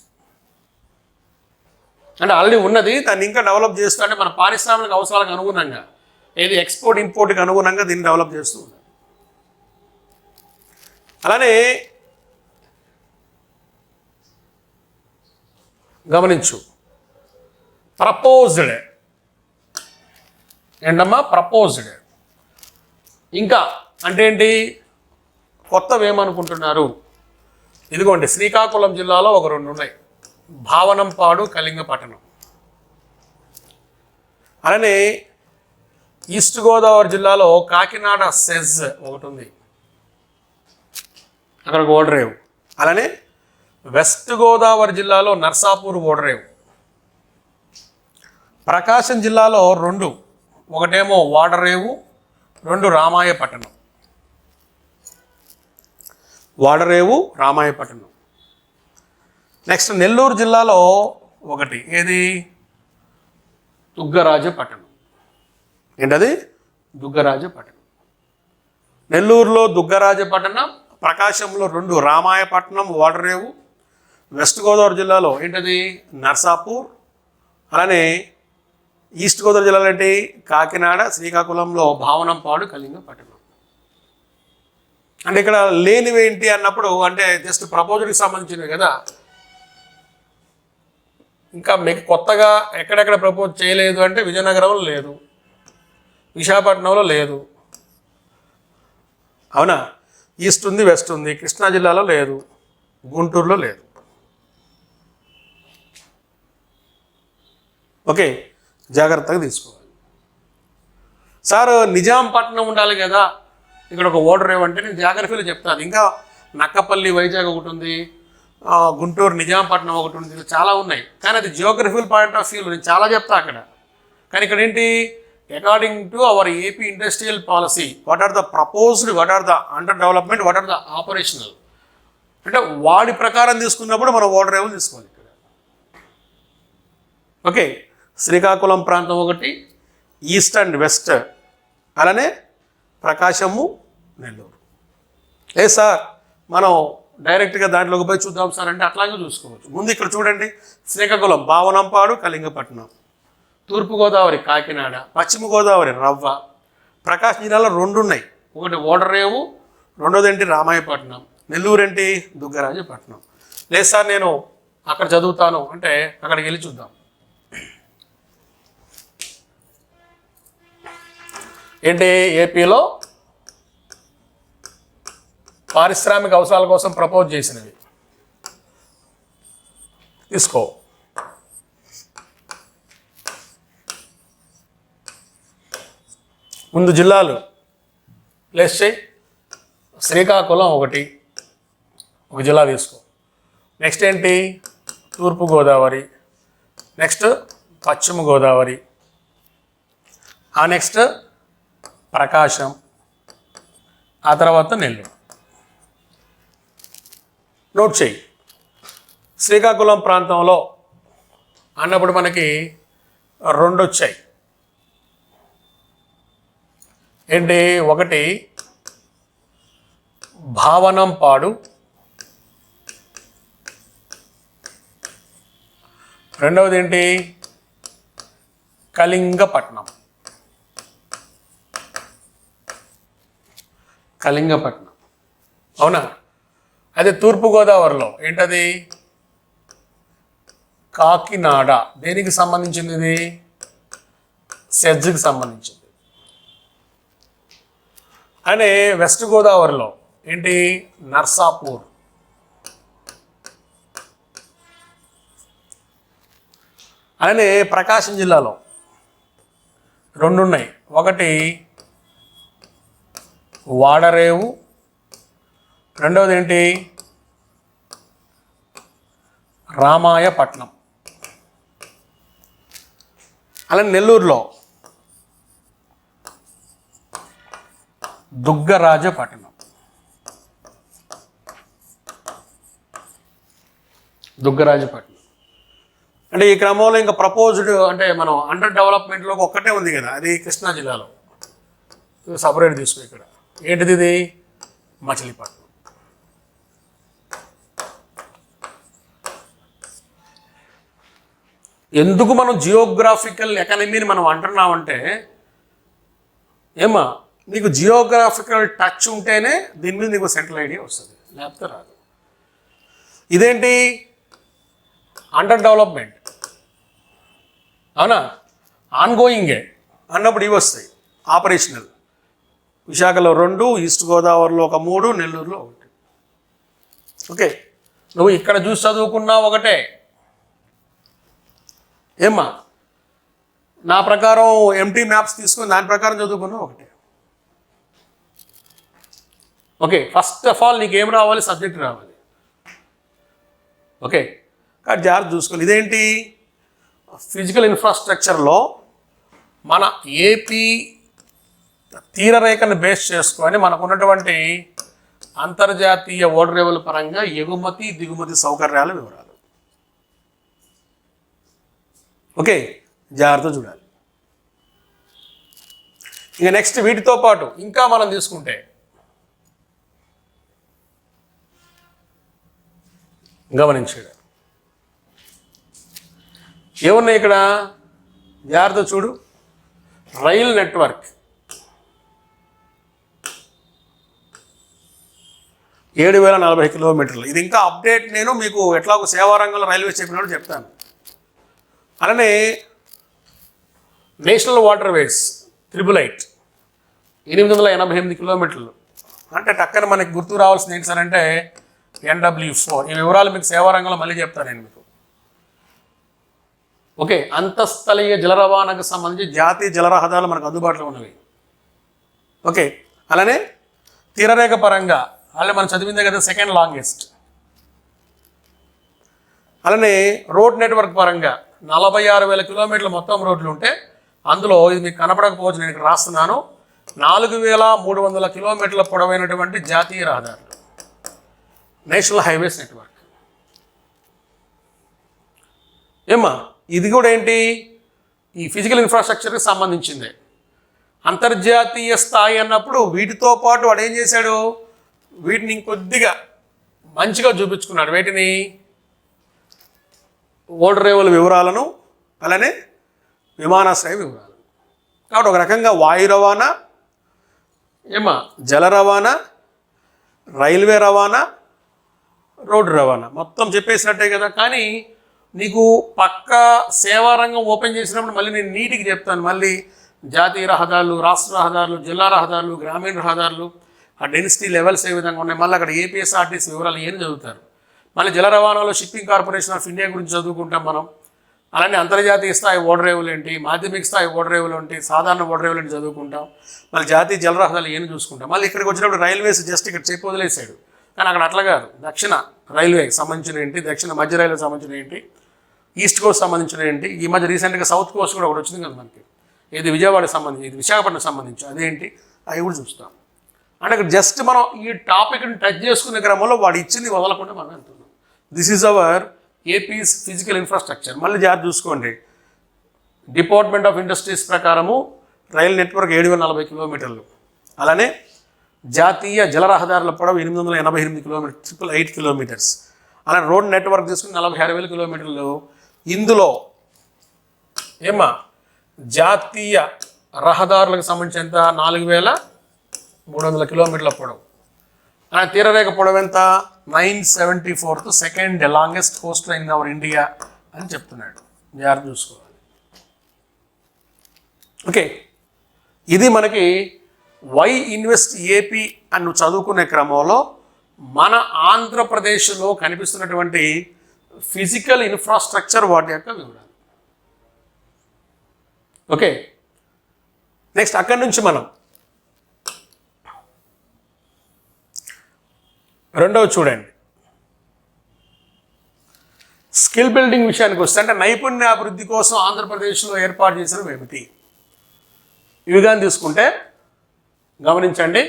అంటే ఆల్రెడీ ఉన్నది, దాన్ని ఇంకా డెవలప్ చేస్తూ అంటే మన పారిశ్రామిక అవసరాలకు అనుగుణంగా ఏది ఎక్స్పోర్ట్ ఇంపోర్ట్కి అనుగుణంగా దీన్ని డెవలప్ చేస్తూ ఉన్నారు. అలానే గమనించు ప్రపోజ్డ్ ఏంటమ్మా ప్రపోజ్డ్ ఇంకా అంటే ఏంటి కొత్తవి ఏమనుకుంటున్నారు. ఇదిగోండి శ్రీకాకుళం జిల్లాలో ఒక 2 ఉన్నాయి, భావనంపాడు, కళింగపట్టణం. అలానే ఈస్ట్ గోదావరి జిల్లాలో కాకినాడ సెజ్ ఒకటి ఉంది, అక్కడ ఓడరేవు. అలానే వెస్ట్ గోదావరి జిల్లాలో నర్సాపూర్ ఓడరేవు. ప్రకాశం జిల్లాలో 2, ఒకటేమో వాడరేవు, 2 రామాయపట్టణం. వాడరేవు, రామాయపట్టణం. నెక్స్ట్ నెల్లూరు జిల్లాలో 1 ఏది దుగ్గరాజపట్టణం. ఏంటది దుగ్గరాజపట్టణం. నెల్లూరులో దుగ్గరాజపట్టణం, ప్రకాశంలో 2 రామాయపట్నం, వాడరేవు. వెస్ట్ గోదావరి జిల్లాలో ఏంటది నర్సాపూర్. అలానే ఈస్ట్ గోదావరి జిల్లాలో ఏంటి కాకినాడ, శ్రీకాకుళంలో భావనంపాడు, కళింగపట్టణం. అంటే ఇక్కడ లేనివి ఏంటి అన్నప్పుడు అంటే జస్ట్ ప్రపోజల్కి సంబంధించినవి కదా. ఇంకా మీకు కొత్తగా ఎక్కడెక్కడ ప్రపోజ్ చేయలేదు అంటే విజయనగరంలో లేదు, విశాఖపట్నంలో లేదు, అవునా, ఈస్ట్ ఉంది, వెస్ట్ ఉంది, కృష్ణా జిల్లాలో లేదు, గుంటూరులో లేదు. ఓకే, జాగ్రత్తగా తీసుకోవాలి. సార్ నిజాంపట్నం ఉండాలి కదా, ఇక్కడ ఒక ఓడర్ ఏమంటే నేను జాగ్రఫీలో చెప్తాను. ఇంకా నక్కపల్లి, వైజాగ్ ఒకటి ఉంది, గుంటూరు, నిజాంపట్నం ఒకటి ఉంది, చాలా ఉన్నాయి. కానీ అది జియోగ్రఫికల్ పాయింట్ ఆఫ్ వ్యూలో నేను చాలా చెప్తా అక్కడ. కానీ ఇక్కడ ఏంటి according to our AP industrial policy, what are the proposed, what are the under development, what are the operational, అంటే వాడి ప్రకారం తీసుకున్నప్పుడు మనం ఓడర్ ఏమో తీసుకోవాలి ఇక్కడ. ఓకే, శ్రీకాకుళం ప్రాంతం 1, ఈస్ట్ అండ్ వెస్ట్, అలానే ప్రకాశము, నెల్లూరు. లేదు సార్ మనం డైరెక్ట్గా దాంట్లోకి పోయి చూద్దాం సార్ అంటే అట్లాగే చూసుకోవచ్చు. ముందు ఇక్కడ చూడండి, శ్రీకాకుళం భావనంపాడు, కళింగపట్నం. తూర్పుగోదావరి కాకినాడ, పశ్చిమ గోదావరి రవ్వ. ప్రకాశం జిల్లాలో 2 ఉన్నాయి, ఒకటి ఓడరేవు, 2వది ఏంటి రామాయపట్నం. నెల్లూరు ఏంటి దుగ్గరాజపట్నం. లేదు సార్ నేను అక్కడ చదువుతాను అంటే అక్కడికి వెళ్ళి చూద్దాం. ఏంటి ఏపీలో పారిశ్రామిక అవసరాల కోసం ప్రపోజ్ చేసినవి తీసుకో. ముందు జిల్లాలు ప్లేస్ చేయి. శ్రీకాకుళం ఒక జిల్లా తీసుకో. నెక్స్ట్ ఏంటి తూర్పుగోదావరి, నెక్స్ట్ పశ్చిమ గోదావరి, ఆ నెక్స్ట్ ప్రకాశం, ఆ తర్వాత నెల్లూరు. నోట్ చేయి. శ్రీకాకుళం ప్రాంతంలో అన్నప్పుడు మనకి 2 వచ్చాయి. ఏంటి ఒకటి భావనంపాడు, రెండవది ఏంటి కళింగపట్నం. కళింగపట్నం అవునా. అదే తూర్పుగోదావరిలో ఏంటది కాకినాడ. దేనికి సంబంధించింది ఇది సెజ్కి సంబంధించింది. అనే వెస్ట్ గోదావరిలో ఏంటి నర్సాపూర్. అలానే ప్రకాశం జిల్లాలో 2 ఉన్నాయి, ఒకటి వాడరేవు, రెండవది ఏంటి రామాయపట్నం. అలానే నెల్లూరులో దుగ్గరాజపట్నం. దుగ్గరాజపట్నం. అంటే ఈ క్రమంలో ఇంకా ప్రపోజ్డ్ అంటే మనం అండర్ డెవలప్మెంట్లో ఒక్కటే ఉంది కదా, అది కృష్ణా జిల్లాలో. సపరేట్ తీసుకో. ఇక్కడ ఏంటిది ఇది? మచిలీపట్నం. ఎందుకు మనం జియోగ్రాఫికల్ ఎకానమీని మనం అంటున్నామంటే, ఏమా నీకు జియోగ్రాఫికల్ టచ్ ఉంటేనే దీని మీద నీకు సెంట్రల్ ఐడియా వస్తుంది, లేకపోతే రాదు. ఇదేంటి? అండర్ డెవలప్మెంట్, అవునా? ఆన్గోయింగే అన్నప్పుడు ఇవి వస్తాయి. ఆపరేషనల్ విశాఖలో 2, ఈస్ట్ గోదావరిలో 3, నెల్లూరులో 1. ఓకే, నువ్వు ఇక్కడ చూసి చదువుకున్నా ఒకటే. ఏమ్మా నా ప్రకారం ఎంటీ మ్యాప్స్ తీసుకుని దాని ప్రకారం చదువుకున్నా ఒకటే. ఓకే, ఫస్ట్ ఆఫ్ ఆల్ నీకేం రావాలి? సబ్జెక్ట్ రావాలి. ఓకే, కానీ జాగ్రత్త చూసుకోవాలి. ఇదేంటి? ఫిజికల్ ఇన్ఫ్రాస్ట్రక్చర్లో మన ఏపీ తీరరేఖను బేస్ చేసుకొని మనకున్నటువంటి అంతర్జాతీయ ఓడరేవుల పరంగా ఎగుమతి దిగుమతి సౌకర్యాల వివరాలు. ఓకే, జాగ్రత్త చూడాలి. ఇక నెక్స్ట్ వీటితో పాటు ఇంకా మనం తీసుకుంటే గమనించాడు ఏమున్నాయి ఇక్కడ? జాగ్రత్త చూడు. రైల్ నెట్వర్క్ 7,040 కిలోమీటర్లు. ఇది ఇంకా అప్డేట్ నేను మీకు ఎట్లాగో సేవారంగంలో రైల్వే చెప్పినప్పుడు చెప్తాను. అలానే నేషనల్ వాటర్ వేస్ 888 888 కిలోమీటర్లు. అంటే టక్కన మనకి గుర్తు రావాల్సింది ఏంటి సార్ అంటే NW4. ఈ వివరాలు మీకు సేవారంగంలో మళ్ళీ చెప్తాను నేను మీకు. ఓకే, అంతఃస్థలీయ జల రవాణాకు సంబంధించి జాతీయ జల రహదారులు మనకు అందుబాటులో ఉన్నవి. ఓకే, అలానే తీరరేఖ పరంగా అలానే మనం చదివిందే కదా సెకండ్ లాంగెస్ట్. అలానే రోడ్ నెట్వర్క్ పరంగా 46,000 కిలోమీటర్ల మొత్తం రోడ్లు ఉంటే అందులో ఇది మీకు కనపడకపోవచ్చు, నేను ఇక్కడ రాస్తున్నాను, 4,300 కిలోమీటర్ల పొడవైనటువంటి జాతీయ రహదారులు, నేషనల్ హైవేస్ నెట్వర్క్. ఏమ్మా ఇది కూడా ఏంటి? ఈ ఫిజికల్ ఇన్ఫ్రాస్ట్రక్చర్కి సంబంధించిందే. అంతర్జాతీయ స్థాయి అన్నప్పుడు వీటితో పాటు వాడు ఏం చేశాడు? వీటిని ఇంకొద్దిగా మంచిగా చూపించుకున్నాడు. వీటిని ఓడరేవుల వివరాలను, అలానే విమానాశ్రయ వివరాలు. కాబట్టి ఒక రకంగా వాయు రవాణా, ఏమా జల రవాణా, రైల్వే రవాణా, రోడ్డు రవాణా మొత్తం చెప్పేసినట్టే కదా. కానీ నీకు పక్క సేవారంగం ఓపెన్ చేసినప్పుడు మళ్ళీ నేను నీటికి చెప్తాను. మళ్ళీ జాతీయ రహదారులు, రాష్ట్ర రహదారులు, జిల్లా రహదారులు, గ్రామీణ రహదారులు, ఆ డెన్సిటీ లెవెల్స్ ఏ విధంగా ఉన్నాయి, మళ్ళీ అక్కడ ఏపీఎస్ఆర్టీసీ వివరాలు ఏం చదువుతారు. మళ్ళీ జల రవాణాలో షిప్పింగ్ కార్పొరేషన్ ఆఫ్ ఇండియా గురించి చదువుకుంటాం మనం. అలానే అంతర్జాతీయ స్థాయి ఓడరేవులు ఏంటి, మాధ్యమిక స్థాయి ఓడరేవులు ఏంటి, సాధారణ ఓడరేవులు ఏంటి చదువుకుంటాం. మళ్ళీ జాతీయ జల రహదారులు ఏం చూసుకుంటాం. మళ్ళీ ఇక్కడికి వచ్చినప్పుడు రైల్వేస్ జస్ట్ ఇక్కడ చెప్పి వదిలేశాడు. కానీ అక్కడ అట్లా కాదు. దక్షిణ రైల్వేకి సంబంధించిన ఏంటి, దక్షిణ మధ్య రైల్వేకి సంబంధించిన ఏంటి, ఈస్ట్ కోస్ట్ సంబంధించిన ఏంటి, ఈ మధ్య రీసెంట్గా సౌత్ కోస్ట్ కూడా ఒకటి వచ్చింది కదా మనకి, ఇది విజయవాడకి సంబంధించి, ఇది విశాఖపట్నం సంబంధించి, అదేంటి అవి కూడా చూస్తాం. అంటే ఇక్కడ జస్ట్ మనం ఈ టాపిక్ని టచ్ చేసుకునే క్రమంలో వాడు ఇచ్చింది వదలకుండా మనం వెళ్తున్నాం. This is our APIs physical infrastructure. మళ్ళీ జాగ్రత్త చూసుకోండి. డిపార్ట్మెంట్ ఆఫ్ ఇండస్ట్రీస్ ప్రకారము రైల్ నెట్వర్క్ 740 కిలోమీటర్లు. అలానే జాతీయ జల రహదారుల పొడవు 888 కిలోమీటర్, 888 కిలోమీటర్స్. అలానే రోడ్ నెట్వర్క్ తీసుకుని 46,000 కిలోమీటర్లు. ఇందులో ఏమా జాతీయ రహదారులకు సంబంధించి ఎంత? 4,300 కిలోమీటర్ల పొడవు. అలానే తీరరేఖ పొడవు ఎంత? 974th second longest Coast line in our India అని చెప్తున్నాడు. జాగ్రత్త చూసుకోవాలి. ఓకే, ఇది మనకి వై ఇన్వెస్ట్ ఏపీ అని నువ్వు చదువుకునే క్రమంలో మన ఆంధ్రప్రదేశ్లో కనిపిస్తున్నటువంటి ఫిజికల్ ఇన్ఫ్రాస్ట్రక్చర్ వాటి యొక్క వివరాలు. ఓకే, నెక్స్ట్ అక్కడి నుంచి మనం రెండవ చూడండి. స్కిల్ బిల్డింగ్ విషయానికి వస్తే అంటే నైపుణ్య అభివృద్ధి కోసం ఆంధ్రప్రదేశ్లో ఏర్పాటు చేసినవి ఏమిటి? ఇవి కానీ తీసుకుంటే గమనించండి.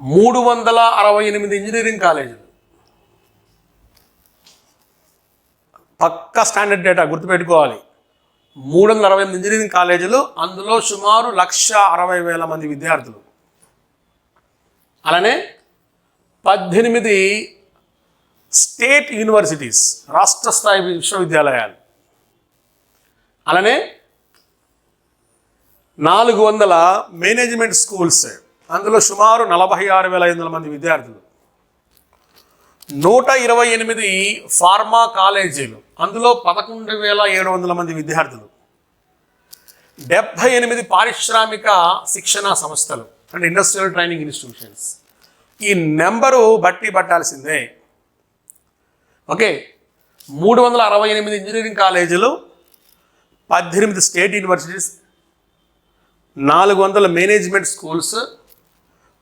368 ఇంజనీరింగ్ కాలేజీలు. పక్కా స్టాండర్డ్ డేటా గుర్తుపెట్టుకోవాలి. 368 ఇంజనీరింగ్ కాలేజీలు, అందులో సుమారు 1,60,000 మంది విద్యార్థులు. అలానే 18 స్టేట్ యూనివర్సిటీస్, రాష్ట్ర స్థాయి విశ్వవిద్యాలయాలు. అలానే 400 మేనేజ్మెంట్ స్కూల్స్, అందులో సుమారు 46,500 మంది విద్యార్థులు. 128 ఫార్మా కాలేజీలు, అందులో 11,700 మంది విద్యార్థులు. 78 పారిశ్రామిక శిక్షణా సంస్థలు అంటే ఇండస్ట్రియల్ ట్రైనింగ్ ఇన్స్టిట్యూషన్స్. ఈ నెంబరు బట్టి పట్టాల్సిందే. ఓకే, 368 ఇంజనీరింగ్ కాలేజీలు, 18 state universities, 400 management schools,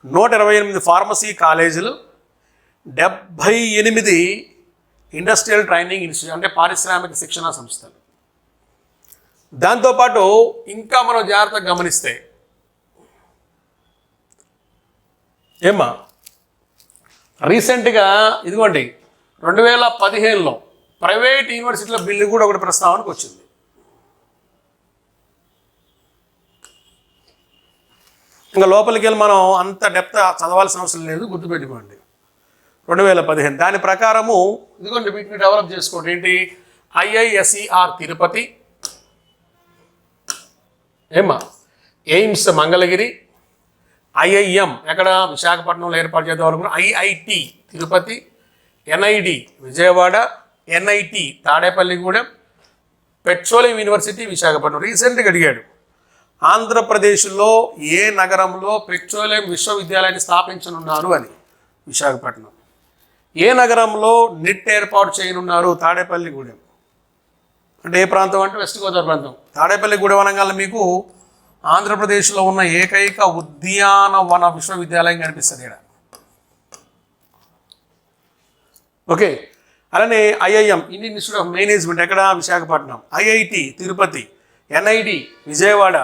128 pharmacy కాలేజీలు, 78 ఇండస్ట్రియల్ ట్రైనింగ్ ఇన్స్టిట్యూట్ అంటే పారిశ్రామిక శిక్షణా సంస్థలు. దాంతోపాటు ఇంకా మనం జాగ్రత్తగా గమనిస్తే ఏమ్మా, రీసెంట్గా ఇదిగోండి 2015లో ప్రైవేట్ యూనివర్సిటీల బిల్లు కూడా ఒకటి ప్రస్తావనకు వచ్చింది. ఇంకా లోపలికి వెళ్ళి మనం అంత డెప్త్ చదవాల్సిన అవసరం లేదు, గుర్తుపెట్టుకోండి. 2015 దాని ప్రకారము ఇదిగోండి వీటిని డెవలప్ చేసుకోండి. ఏంటి? IISER తిరుపతి, ఏమ్మా ఎయిమ్స్ మంగళగిరి, IIM ఎక్కడ విశాఖపట్నంలో ఏర్పాటు చేద్దాం అనుకున్న IIT Tirupati, NID Vijayawada, NIT Tadepalligudem, petroleum university Visakhapatnam. రీసెంట్గా అడిగాడు, ఆంధ్రప్రదేశ్లో ఏ నగరంలో పెట్రోలియం విశ్వవిద్యాలయాన్ని స్థాపించనున్నారు అని. విశాఖపట్నం. ఏ నగరంలో నిట్ ఏర్పాటు చేయనున్నారు? తాడేపల్లిగూడెం. అంటే ఏ ప్రాంతం అంటే వెస్ట్ గోదావరి ప్రాంతం. తాడేపల్లిగూడెం అనగానే మీకు ఆంధ్రప్రదేశ్లో ఉన్న ఏకైక ఉద్యానవన విశ్వవిద్యాలయం కనిపిస్తుంది ఇక్కడ. ఓకే, అలానే IIM Indian Institute of Management ఎక్కడ? Visakhapatnam. IIT Tirupati, NID Vijayawada,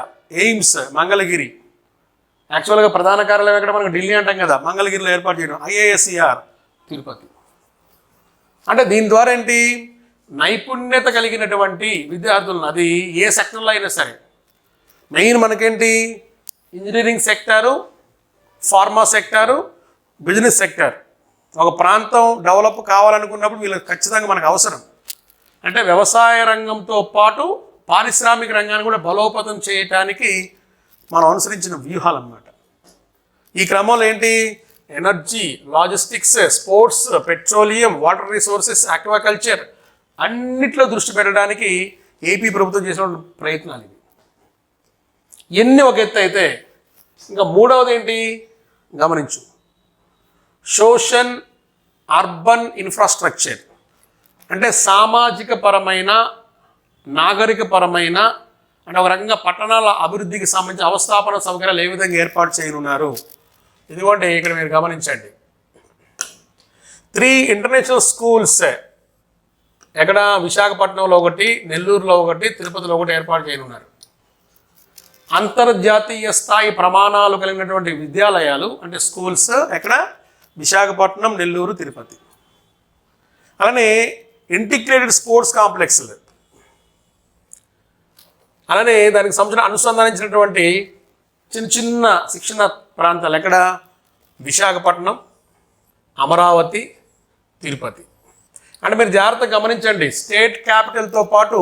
AIIMS Mangalagiri. యాక్చువల్గా ప్రధాన కార్యాలయం ఎక్కడ? మనకు ఢిల్లీ అంటాం కదా, మంగళగిరిలో ఏర్పాటు చేయడం. IISER తిరుపతి. అంటే దీని ద్వారా ఏంటి? నైపుణ్యత కలిగినటువంటి విద్యార్థులను, అది ఏ సెక్టర్లో అయినా సరే, మెయిన్ మనకేంటి engineering sector, pharma sector, business sector. ఒక ప్రాంతం డెవలప్ కావాలనుకున్నప్పుడు వీళ్ళకి ఖచ్చితంగా మనకు అవసరం. అంటే వ్యవసాయ రంగంతో పాటు పారిశ్రామిక రంగాన్ని కూడా బలోపేతం చేయటానికి మనం అనుసరించిన వ్యూహాలు అన్నమాట. ఈ క్రమంలో ఏంటి? Energy, logistics, sports, petroleum, water resources, aquaculture అన్నిట్లో దృష్టి పెట్టడానికి ఏపీ ప్రభుత్వం చేసిన ప్రయత్నాలు ఇవి. ఎన్ని ఒక ఎత్తు అయితే, ఇంకా మూడవది ఏంటి గమనించు, సోషల్ అర్బన్ ఇన్ఫ్రాస్ట్రక్చర్. అంటే సామాజిక పరమైన, నాగరిక పరమైన, అంటే ఒక రకంగా పట్టణాల అభివృద్ధికి సంబంధించిన అవస్థాపన సౌకర్యాలు ఏ విధంగా ఏర్పాటు చేయనున్నారు. ఇదిగోండి ఇక్కడ మీరు గమనించండి, 3 ఇంటర్నేషనల్ స్కూల్స్ ఎక్కడ? విశాఖపట్నంలో ఒకటి, నెల్లూరులో ఒకటి, తిరుపతిలో ఒకటి ఏర్పాటు చేయనున్నారు. అంతర్జాతీయ స్థాయి ప్రమాణాలు కలిగినటువంటి విద్యాలయాలు అంటే స్కూల్స్ ఎక్కడ? విశాఖపట్నం, నెల్లూరు, తిరుపతి. అలానే ఇంటిగ్రేటెడ్ స్పోర్ట్స్ కాంప్లెక్స్లు, అలానే దానికి సంబంధించిన అనుసంధానించినటువంటి చిన్న చిన్న శిక్షణ ప్రాంతాలు ఎక్కడ? విశాఖపట్నం, అమరావతి, తిరుపతి. అంటే మీరు జాగ్రత్తగా గమనించండి, స్టేట్ క్యాపిటల్తో పాటు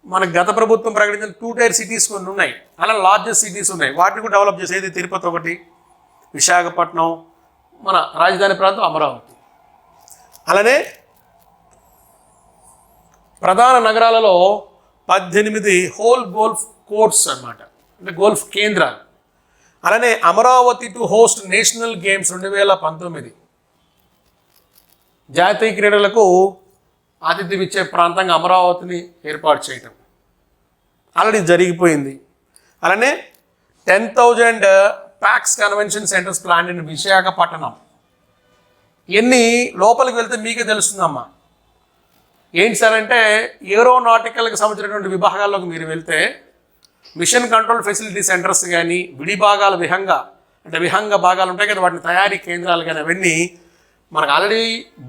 మన గత ప్రభుత్వం ప్రకటించిన 2 టైర్ సిటీస్ కొన్ని ఉన్నాయి, అలా లార్జెస్ట్ సిటీస్ ఉన్నాయి. వాటిని కూడా డెవలప్ చేసేది తిరుపతి ఒకటి, విశాఖపట్నం, మన రాజధాని ప్రాంతం అమరావతి. అలానే ప్రధాన నగరాలలో 18 హోల్ గోల్ఫ్ కోర్ట్స్ అన్నమాట, అంటే గోల్ఫ్ కేంద్రాలు. అలానే Amaravati to host national games 2019 జాతీయ క్రీడలకు ఆతిథ్యం ఇచ్చే ప్రాంతంగా అమరావతిని ఏర్పాటు చేయటం ఆల్రెడీ జరిగిపోయింది. అలానే 10,000 packs convention centres plan in Visakhapatnam. ఎన్ని లోపలికి వెళ్తే మీకే తెలుస్తుందమ్మా. ఏంటి సార్ అంటే, ఏరోనాటికల్కి సంబంధించినటువంటి విభాగాల్లోకి మీరు వెళ్తే మిషన్ కంట్రోల్ ఫెసిలిటీ సెంటర్స్ కానీ, విడిభాగాల విహంగా అంటే విహంగ భాగాలు ఉంటాయి కదా, వాటిని తయారీ కేంద్రాలు కానీ అవన్నీ మనకు ఆల్రెడీ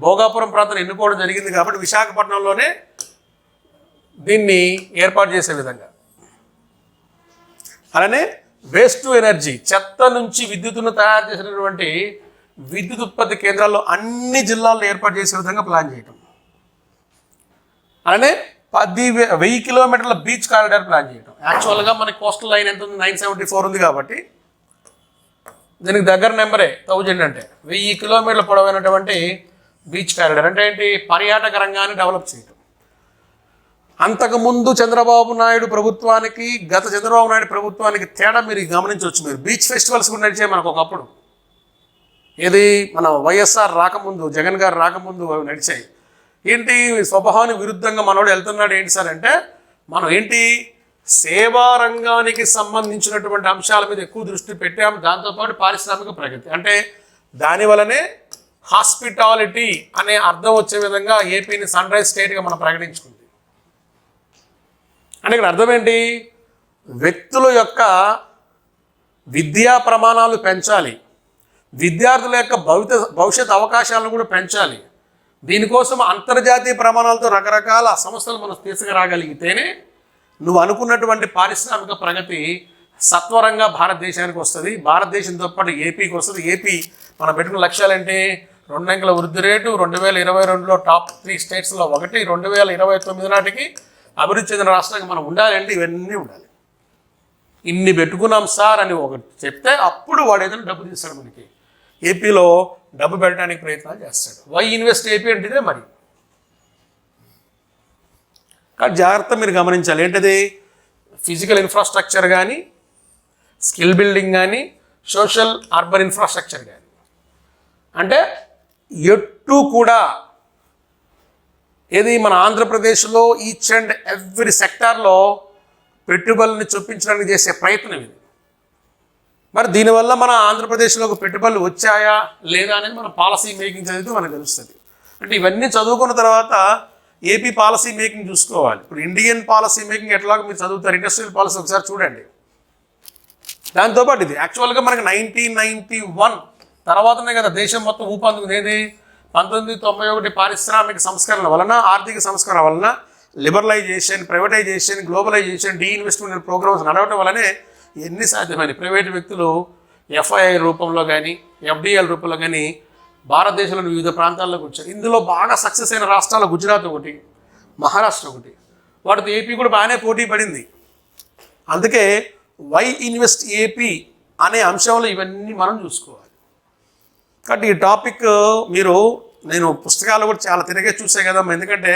భోగాపురం ప్రాంతాన్ని ఎన్నుకోవడం జరిగింది కాబట్టి విశాఖపట్నంలోనే దీన్ని ఏర్పాటు చేసే విధంగా. అలానే వేస్ట్ టు ఎనర్జీ, చెత్త నుంచి విద్యుత్తును తయారు చేసినటువంటి విద్యుత్ ఉత్పత్తి కేంద్రాల్లో అన్ని జిల్లాల్లో ఏర్పాటు చేసే విధంగా ప్లాన్ చేయటం. అలానే 10,000 కిలోమీటర్ల బీచ్ కారిడార్ ప్లాన్ చేయటం. యాక్చువల్గా మనకి కోస్టల్ లైన్ ఎంత ఉంది, 974 ఉంది కాబట్టి దీనికి దగ్గర నెంబరే 1000. అంటే 1000 కిలోమీటర్ల పొడవైనటువంటి బీచ్ కారిడార్ అంటే ఏంటి, పర్యాటక రంగాన్ని డెవలప్ చేయటం. అంతకుముందు చంద్రబాబు నాయుడు ప్రభుత్వానికి గత చంద్రబాబు నాయుడు ప్రభుత్వానికి తేడా మీరు గమనించవచ్చు. మీరు బీచ్ ఫెస్టివల్స్ కూడా నడిచాయి మనకు ఒకప్పుడు. ఏది మన వైఎస్ఆర్ రాకముందు, జగన్ గారు రాకముందు నడిచాయి. ఏంటి స్వభావానికి విరుద్ధంగా మనోడు వెళ్తున్నాడు ఏంటి సార్ అంటే, మనం ఏంటి సేవా రంగానికి సంబంధించినటువంటి అంశాల మీద ఎక్కువ దృష్టి పెట్టాము. దాంతోపాటు పారిశ్రామిక ప్రగతి అంటే దానివల్లనే హాస్పిటాలిటీ అనే అర్థం వచ్చే విధంగా ఏపీని సన్ రైజ్ స్టేట్గా మనం ప్రకటించుకుంది. అంటే ఇక్కడ అర్థం ఏంటి, వ్యక్తుల యొక్క విద్యా ప్రమాణాలు పెంచాలి, విద్యార్థుల యొక్క భవిష్యత్ అవకాశాలను కూడా పెంచాలి. దీనికోసం అంతర్జాతీయ ప్రమాణాలతో రకరకాల సంస్థలు మనం తీసుకురాగలిగితేనే నువ్వు అనుకున్నటువంటి పారిశ్రామిక ప్రగతి సత్వరంగా భారతదేశానికి వస్తుంది, భారతదేశంతో పాటు ఏపీకి వస్తుంది. ఏపీ మనం పెట్టుకున్న లక్ష్యాలు ఏంటి, 2 అంకెల వృద్ధి రేటు, 2022లో టాప్ 3 స్టేట్స్లో ఒకటి, 2029 నాటికి అభివృద్ధి చెందిన రాష్ట్రంగా మనం ఉండాలంటే ఇవన్నీ ఉండాలి. ఇన్ని పెట్టుకున్నాం సార్ అని ఒకటి చెప్తే అప్పుడు వాడు ఏదైనా డబ్బు తీస్తాడు, మనకి ఏపీలో డబ్బు పెట్టడానికి ప్రయత్నాలు చేస్తాడు. వై ఇన్వెస్ట్ ఏపీ అంటే ఇదే మరి. కానీ జాగ్రత్త మీరు గమనించాలి, ఏంటది ఫిజికల్ ఇన్ఫ్రాస్ట్రక్చర్ కానీ, స్కిల్ బిల్డింగ్ కానీ, సోషల్ అర్బన్ ఇన్ఫ్రాస్ట్రక్చర్ కానీ, అంటే ఎటు కూడా ఏది మన ఆంధ్రప్రదేశ్లో ఈచ్ అండ్ ఎవ్రీ సెక్టార్లో పెట్టుబడులను చూపించడానికి చేసే ప్రయత్నం ఇది. మరి దీనివల్ల మన ఆంధ్రప్రదేశ్లోకి పెట్టుబడులు వచ్చాయా లేదా అనేది మన పాలసీ మేకింగ్ చదివితే మనకు తెలుస్తుంది. అంటే ఇవన్నీ చదువుకున్న తర్వాత ఏపీ పాలసీ మేకింగ్ చూసుకోవాలి. ఇప్పుడు ఇండియన్ పాలసీ మేకింగ్ ఎట్లాగో మీరు చదువుతారు, ఇండస్ట్రియల్ పాలసీ ఒకసారి చూడండి. దాంతోపాటు ఇది యాక్చువల్గా మనకి 1991 తర్వాతనే కదా దేశం మొత్తం ఊపందుకుంది. ఏది 1991 పారిశ్రామిక సంస్కరణ వలన, ఆర్థిక సంస్కరణ వలన, లిబరలైజేషన్, ప్రైవేటైజేషన్, గ్లోబలైజేషన్, డీఇన్వెస్ట్మెంట్ ప్రోగ్రామ్స్ నడవటం వల్లనే ఎన్ని సాధ్యమైనవి. ప్రైవేటు వ్యక్తులు ఎఫ్ఐఐ రూపంలో కానీ, ఎఫ్డిఎల్ రూపంలో కానీ భారతదేశంలోని వివిధ ప్రాంతాల్లోకి వచ్చారు. ఇందులో బాగా సక్సెస్ అయిన రాష్ట్రాలు గుజరాత్ ఒకటి, మహారాష్ట్ర ఒకటి. వాటితో ఏపీ కూడా బాగానే పోటీ పడింది. అందుకే వై ఇన్వెస్ట్ ఏపీ అనే అంశంలో ఇవన్నీ మనం చూసుకోవాలి. కాబట్టి ఈ టాపిక్ నేను పుస్తకాలు కూడా చాలా తిరిగే చూసాయి కదమ్మా. ఎందుకంటే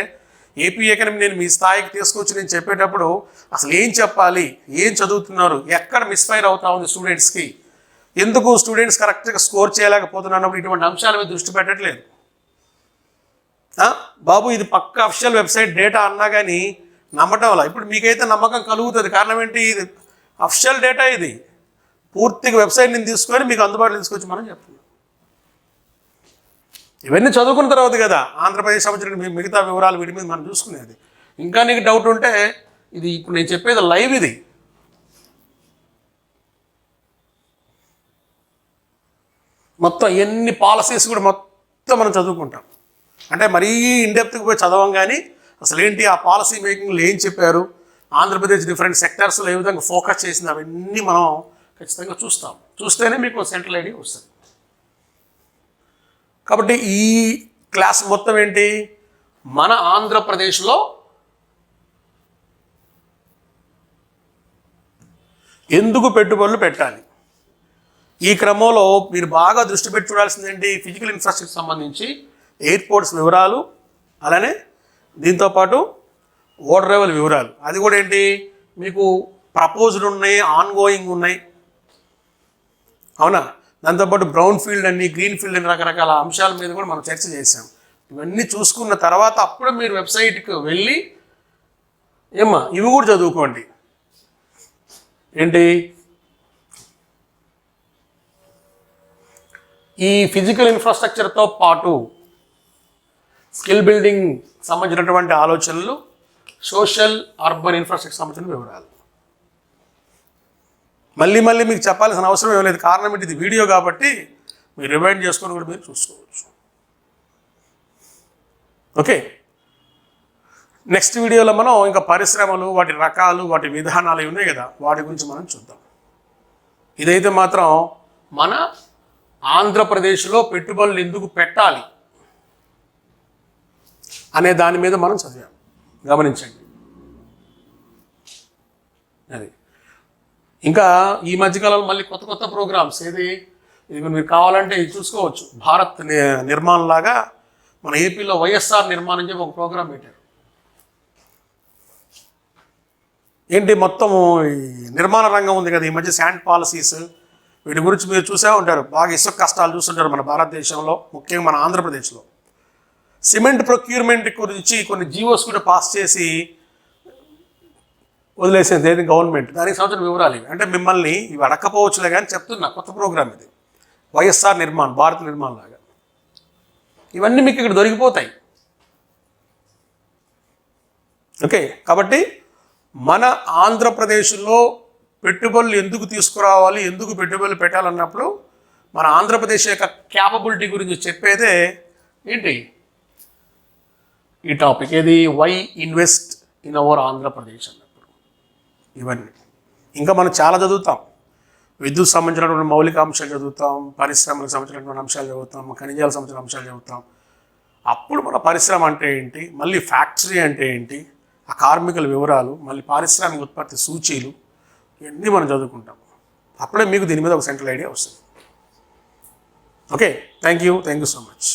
ఏపీ ఎకనమీ నేను మీ స్థాయికి తీసుకొచ్చి నేను చెప్పేటప్పుడు అసలు ఏం చెప్పాలి, ఏం చదువుతున్నారు, ఎక్కడ మిస్ఫైర్ అవుతా ఉంది స్టూడెంట్స్కి, ఎందుకు స్టూడెంట్స్ కరెక్ట్గా స్కోర్ చేయలేకపోతున్నప్పుడు ఇటువంటి అంశాల మీద దృష్టి పెట్టట్లేదు. బాబు ఇది పక్క అఫిషియల్ వెబ్సైట్ డేటా అన్నా కానీ నమ్మటం వల్ల ఇప్పుడు మీకైతే నమ్మకం కలుగుతుంది. కారణం ఏంటి, ఇది అఫిషియల్ డేటా, ఇది పూర్తిగా వెబ్సైట్ నేను తీసుకొని మీకు అందుబాటులో తీసుకొచ్చి మనం చెప్తున్నాం. ఇవన్నీ చదువుకున్న తర్వాత కదా ఆంధ్రప్రదేశ్ సంబంధించిన మిగతా వివరాలు వీటి మీద మనం చూసుకునేది. ఇంకా నీకు డౌట్ ఉంటే ఇది ఇప్పుడు నేను చెప్పేది లైవ్, ఇది మొత్తం ఎన్ని పాలసీస్ కూడా మొత్తం మనం చదువుకుంటాం. అంటే మరీ ఇన్డెప్త్కి పోయి చదవం కానీ అసలు ఏంటి ఆ పాలసీ మేకింగ్లో ఏం చెప్పారు, ఆంధ్రప్రదేశ్ డిఫరెంట్ సెక్టార్స్లో ఏ విధంగా ఫోకస్ చేసింది అవన్నీ మనం ఖచ్చితంగా చూస్తాం. చూస్తేనే మీకు సెంట్రల్ ఐడియా వస్తుంది. కాబట్టి ఈ క్లాస్ మొత్తం ఏంటి, మన ఆంధ్రప్రదేశ్లో ఎందుకు పెట్టుబడులు పెట్టాలి, ఈ క్రమంలో మీరు బాగా దృష్టి పెట్టి చూడాల్సింది ఏంటి, ఫిజికల్ ఇన్ఫ్రాస్ట్రక్చర్ సంబంధించి ఎయిర్పోర్ట్స్ వివరాలు, అలానే దీంతోపాటు ఓడర్ లెవెల్ వివరాలు. అది కూడా ఏంటి మీకు ప్రపోజ్డ్ ఉన్నాయి, ఆన్గోయింగ్ ఉన్నాయి, అవునా. దాంతోపాటు బ్రౌన్ ఫీల్డ్ అని, గ్రీన్ ఫీల్డ్ అని రకరకాల అంశాల మీద కూడా మనం చర్చ చేసాం. ఇవన్నీ చూసుకున్న తర్వాత అప్పుడు మీరు వెబ్సైట్కి వెళ్ళి ఇవి కూడా చదువుకోండి. ఏంటి ఈ ఫిజికల్ ఇన్ఫ్రాస్ట్రక్చర్తో పాటు స్కిల్ బిల్డింగ్ సంబంధించినటువంటి ఆలోచనలు, సోషల్ అర్బన్ ఇన్ఫ్రాస్ట్రక్చర్ సంబంధించిన వివరాలు మళ్ళీ మళ్ళీ మీకు చెప్పాల్సిన అవసరం ఏం లేదు. కారణం ఏంటి, ఇది వీడియో కాబట్టి మీరు రిమైండ్ చేసుకొని కూడా మీరు చూసుకోవచ్చు. ఓకే, నెక్స్ట్ వీడియోలో మనం ఇంకా పరిశ్రమలు, వాటి రకాలు, వాటి విధానాలు ఉన్నాయి కదా, వాటి గురించి మనం చూద్దాం. ఇదైతే మాత్రం మన ఆంధ్రప్రదేశ్లో పెట్టుబడులు ఎందుకు పెట్టాలి అనే దాని మీద మనం చదివాం, గమనించండి. అది ఇంకా ఈ మధ్యకాలంలో మళ్ళీ కొత్త కొత్త ప్రోగ్రామ్స్ ఇది మీరు కావాలంటే ఇది చూసుకోవచ్చు. భారత్ నిర్మాణ్ లాగా మన ఏపీలో వైఎస్ఆర్ నిర్మాణం చెప్పి ఒక ప్రోగ్రాం పెట్టారు. ఏంటి, మొత్తం ఈ నిర్మాణ రంగం ఉంది కదా, ఈ మధ్య శాండ్ పాలసీస్, వీటి గురించి మీరు చూసే ఉంటారు. బాగా ఇసుక కష్టాలు చూస్తుంటారు మన భారతదేశంలో, ముఖ్యంగా మన ఆంధ్రప్రదేశ్లో. సిమెంట్ ప్రొక్యూర్మెంట్ గురించి కొన్ని జీవోస్ కూడా పాస్ చేసి వదిలేసింది ఏది గవర్నమెంట్. దానికి సంవత్సరం వివరాలు ఇవి. అంటే మిమ్మల్ని ఇవి అడక్కపోవచ్చులే కానీ చెప్తున్నా, కొత్త ప్రోగ్రామ్ ఇది, వైఎస్ఆర్ నిర్మాణ్, భారత్ నిర్మాణ్ లాగా. ఇవన్నీ మీకు ఇక్కడ దొరికిపోతాయి. ఓకే, కాబట్టి మన ఆంధ్రప్రదేశ్లో పెట్టుబడులు ఎందుకు తీసుకురావాలి, ఎందుకు పెట్టుబడులు పెట్టాలన్నప్పుడు మన ఆంధ్రప్రదేశ్ యొక్క క్యాపబిలిటీ గురించి చెప్పేదే ఏంటి ఈ టాపిక్. ఏది, why invest in our Andhra Pradesh అన్నప్పుడు. ఇవన్నీ ఇంకా మనం చాలా చదువుతాం. విద్యుత్ సంబంధించినటువంటి మౌలిక అంశాలు చదువుతాం, పరిశ్రమలకు సంబంధించినటువంటి అంశాలు చదువుతాం, ఖనిజాలకు సంబంధించిన అంశాలు చదువుతాం. అప్పుడు మన పరిశ్రమ అంటే ఏంటి, మళ్ళీ ఫ్యాక్టరీ అంటే ఏంటి, ఆ కార్మికుల వివరాలు, మళ్ళీ పారిశ్రామిక ఉత్పత్తి సూచీలు, ఇవన్నీ మనం చదువుకుంటాం. అప్పుడే మీకు దీని మీద ఒక సెంట్రల్ ఐడియా వస్తుంది. Okay, thank you so much.